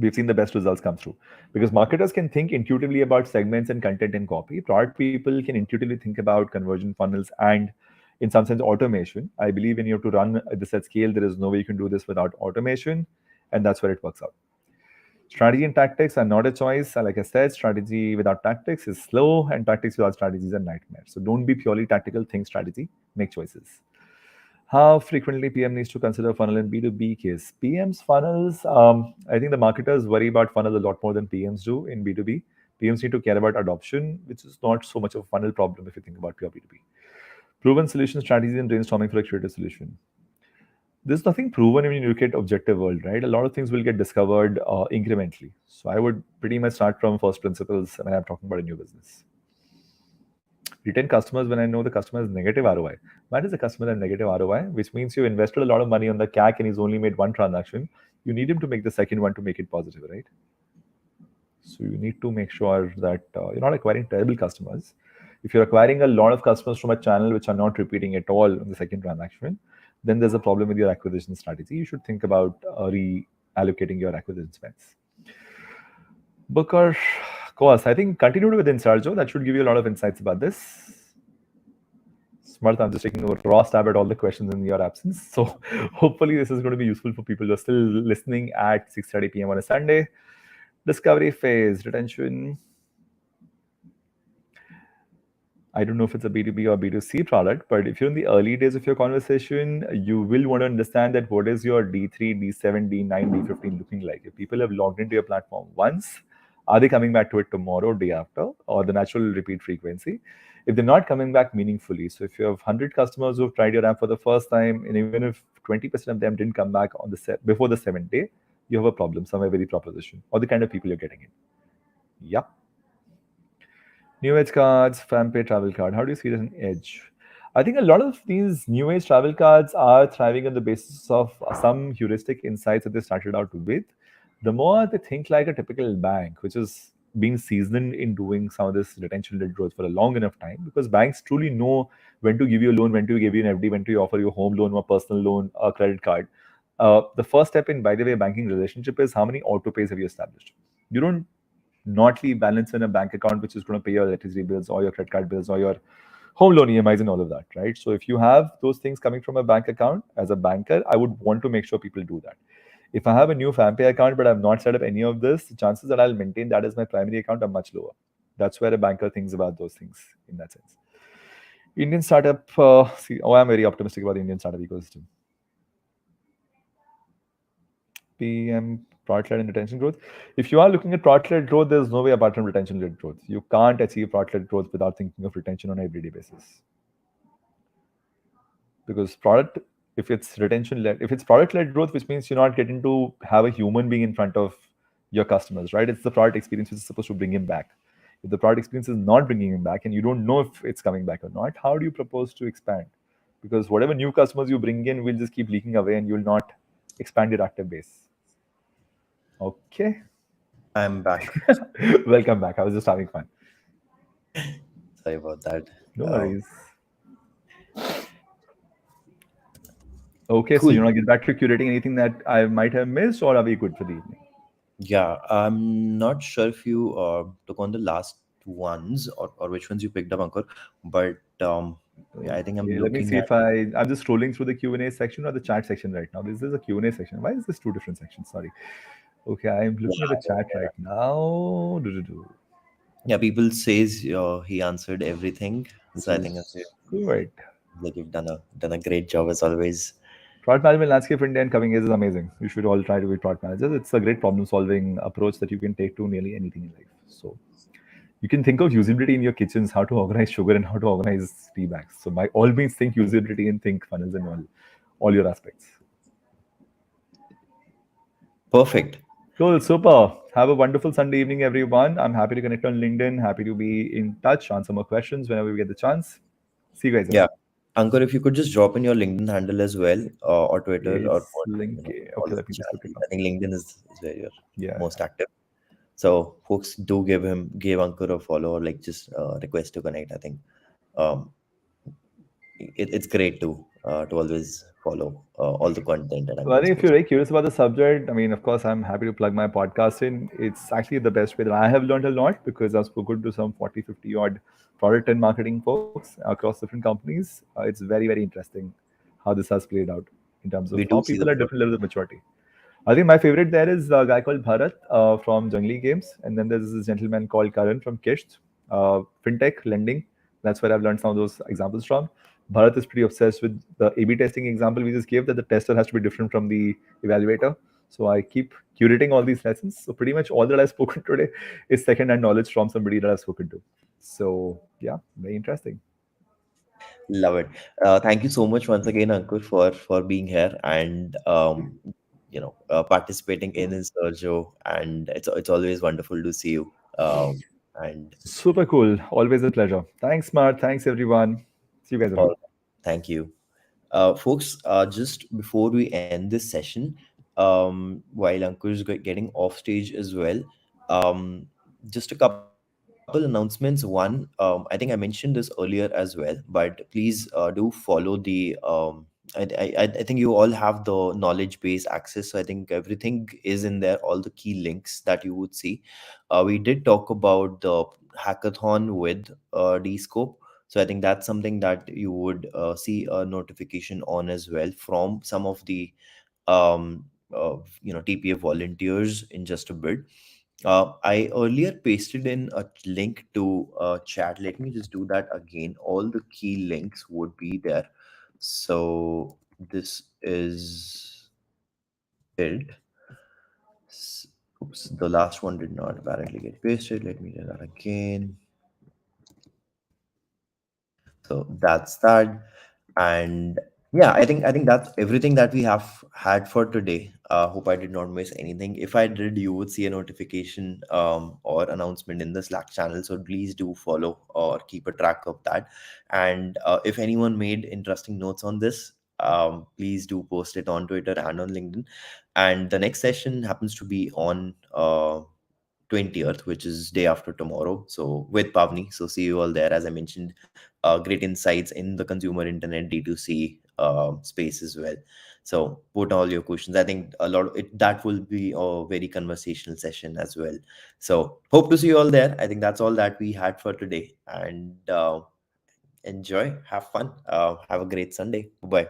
we've seen the best results come through. Because marketers can think intuitively about segments and content and copy. Product people can intuitively think about conversion funnels and, in some sense, automation. I believe when you have to run this at scale, there is no way you can do this without automation, and that's where it works out. Strategy and tactics are not a choice. Like I said, strategy without tactics is slow, and tactics without strategy is a nightmare. So don't be purely tactical, think strategy, make choices. How frequently PM needs to consider funnel in B2B case? PM's funnels, I think the marketers worry about funnels a lot more than PMs do in B2B. PMs need to care about adoption, which is not so much of a funnel problem if you think about pure B2B. Proven solution strategies and brainstorming for a creative solution. There's nothing proven when you look at objective world, right? A lot of things will get discovered incrementally. So I would pretty much start from first principles when I'm talking about a new business. Retain customers when I know the customer has negative ROI. Why does the customer have negative ROI? Which means you invested a lot of money on the CAC and he's only made one transaction. You need him to make the second one to make it positive, right? So you need to make sure that you're not acquiring terrible customers. If you're acquiring a lot of customers from a channel which are not repeating at all in the second transaction, then there's a problem with your acquisition strategy. You should think about reallocating your acquisition spends. Booker course, I think continued within Sarjo. That should give you a lot of insights about this. Smart, I'm just taking a raw stab at all the questions in your absence. So hopefully this is going to be useful for people who are still listening at 6:30 p.m. on a Sunday. Discovery phase, retention. I don't know if it's a B2B or B2C product, but if you're in the early days of your conversation, you will want to understand that what is your D3, D7, D9, D15 looking like. If people have logged into your platform once, are they coming back to it tomorrow, day after, or the natural repeat frequency? If they're not coming back meaningfully, so if you have 100 customers who've tried your app for the first time, and even if 20% of them didn't come back on the before the 7th day, you have a problem somewhere with the proposition or the kind of people you're getting in. Yep. New Age cards, FamPay travel card. How do you see it as an edge? I think a lot of these New Age travel cards are thriving on the basis of some heuristic insights that they started out with. The more they think like a typical bank, which is being seasoned in doing some of this retention-led growth for a long enough time, because banks truly know when to give you a loan, when to give you an FD, when to offer you a home loan or personal loan or credit card. The first step in, by the way, a banking relationship is how many auto pays have you established. You don't not leave balance in a bank account which is going to pay your electricity bills or your credit card bills or your home loan EMIs and all of that, right? So if you have those things coming from a bank account, as a banker, I would want to make sure people do that. If I have a new FamPay account but I've not set up any of this, the chances that I'll maintain that as my primary account are much lower. That's where a banker thinks about those things in that sense. Indian startup, I'm very optimistic about the Indian startup ecosystem. PM product-led and retention growth. If you are looking at product-led growth, there's no way apart from retention-led growth. You can't achieve product-led growth without thinking of retention on an everyday basis. Because if it's retention-led, if it's product-led growth, which means you're not getting to have a human being in front of your customers, right? It's the product experience which is supposed to bring him back. If the product experience is not bringing him back and you don't know if it's coming back or not, how do you propose to expand? Because whatever new customers you bring in will just keep leaking away and you will not expand your active base. Okay. I'm back. Welcome back. I was just having fun. Sorry about that. No worries. Okay, so Cool. you want to get back to curating anything that I might have missed, or are we good for the evening? Yeah, I'm not sure if you took on the last ones or which ones you picked up, Ankur, but yeah, I think I'm Okay, let me looking see at. if I'm just scrolling through the Q&A section or the chat section right now. This is a Q&A section. Why is this two different sections? Sorry. Okay, I'm looking at the chat right now. Yeah, people says he answered everything, Which so I think is good. like you've done a great job as always. Product management landscape in India and coming years is amazing. You should all try to be product managers. It's a great problem solving approach that you can take to nearly anything in life. So you can think of usability in your kitchens, how to organize sugar and how to organize tea bags. So by all means, think usability and think funnels and all your aspects. Perfect. Cool, super. Have a wonderful Sunday evening, everyone. I'm happy to connect on LinkedIn. Happy to be in touch, answer more questions whenever we get the chance. See you guys Yeah, around. Ankur, if you could just drop in your LinkedIn handle as well, or Twitter, or It's link. all Okay, the let me just look it channels. up. I think LinkedIn is where you're Yeah. most active. So folks, do give Ankur a follow or like just request to connect. I think um, it's great to always follow all the content that I'm Well, I think if you're exposed. very curious about the subject, I mean, of course, I'm happy to plug my podcast in. It's actually the best way that I have learned a lot because I've spoken to some 40, 50 odd product and marketing folks across different companies. It's very, very interesting how this has played out in terms of We how do see people the are potential. different levels of maturity. I think my favorite there is a guy called Bharat from Jungly Games, and then there's this gentleman called Karan from Kisht, fintech lending. That's where I've learned some of those examples from. Bharat is pretty obsessed with the A/B testing example we just gave, that the tester has to be different from the evaluator. So I keep curating all these lessons. So pretty much all that I've spoken today is second-hand knowledge from somebody that I've spoken to. So yeah, very interesting. Love it. Thank you so much once again, Ankur, for being here and participating in Sergio. And it's always wonderful to see you. And Super cool. Always a pleasure. Thanks, Smart. Thanks, everyone. See you guys all, around. thank you. Folks, just before we end this session, while Ankur is getting off stage as well, um, just a couple announcements. One, I think I mentioned this earlier as well, but please do follow the. I think you all have the knowledge base access, so I think everything is in there. All the key links that you would see. We did talk about the hackathon with Dscope, so I think that's something that you would see a notification on as well from some of the TPA volunteers in just a bit. I earlier pasted in a link to chat. Let me just do that again. All the key links would be there. So this is it. Oops, the last one did not apparently get pasted. Let me do that again. So that's that. And yeah, I think that's everything that we have had for today. Hope I did not miss anything. If I did, you would see a notification or announcement in the Slack channel, so please do follow or keep a track of that. And if anyone made interesting notes on this, please do post it on Twitter and on LinkedIn. And the next session happens to be on 20th, which is day after tomorrow. So with Pavni. So see you all there. As I mentioned, great insights in the consumer internet D2C space as well. So put all your questions. I think a lot of it that will be a very conversational session as well. So hope to see you all there. I think that's all that we had for today. And enjoy, have fun, have a great Sunday. Bye.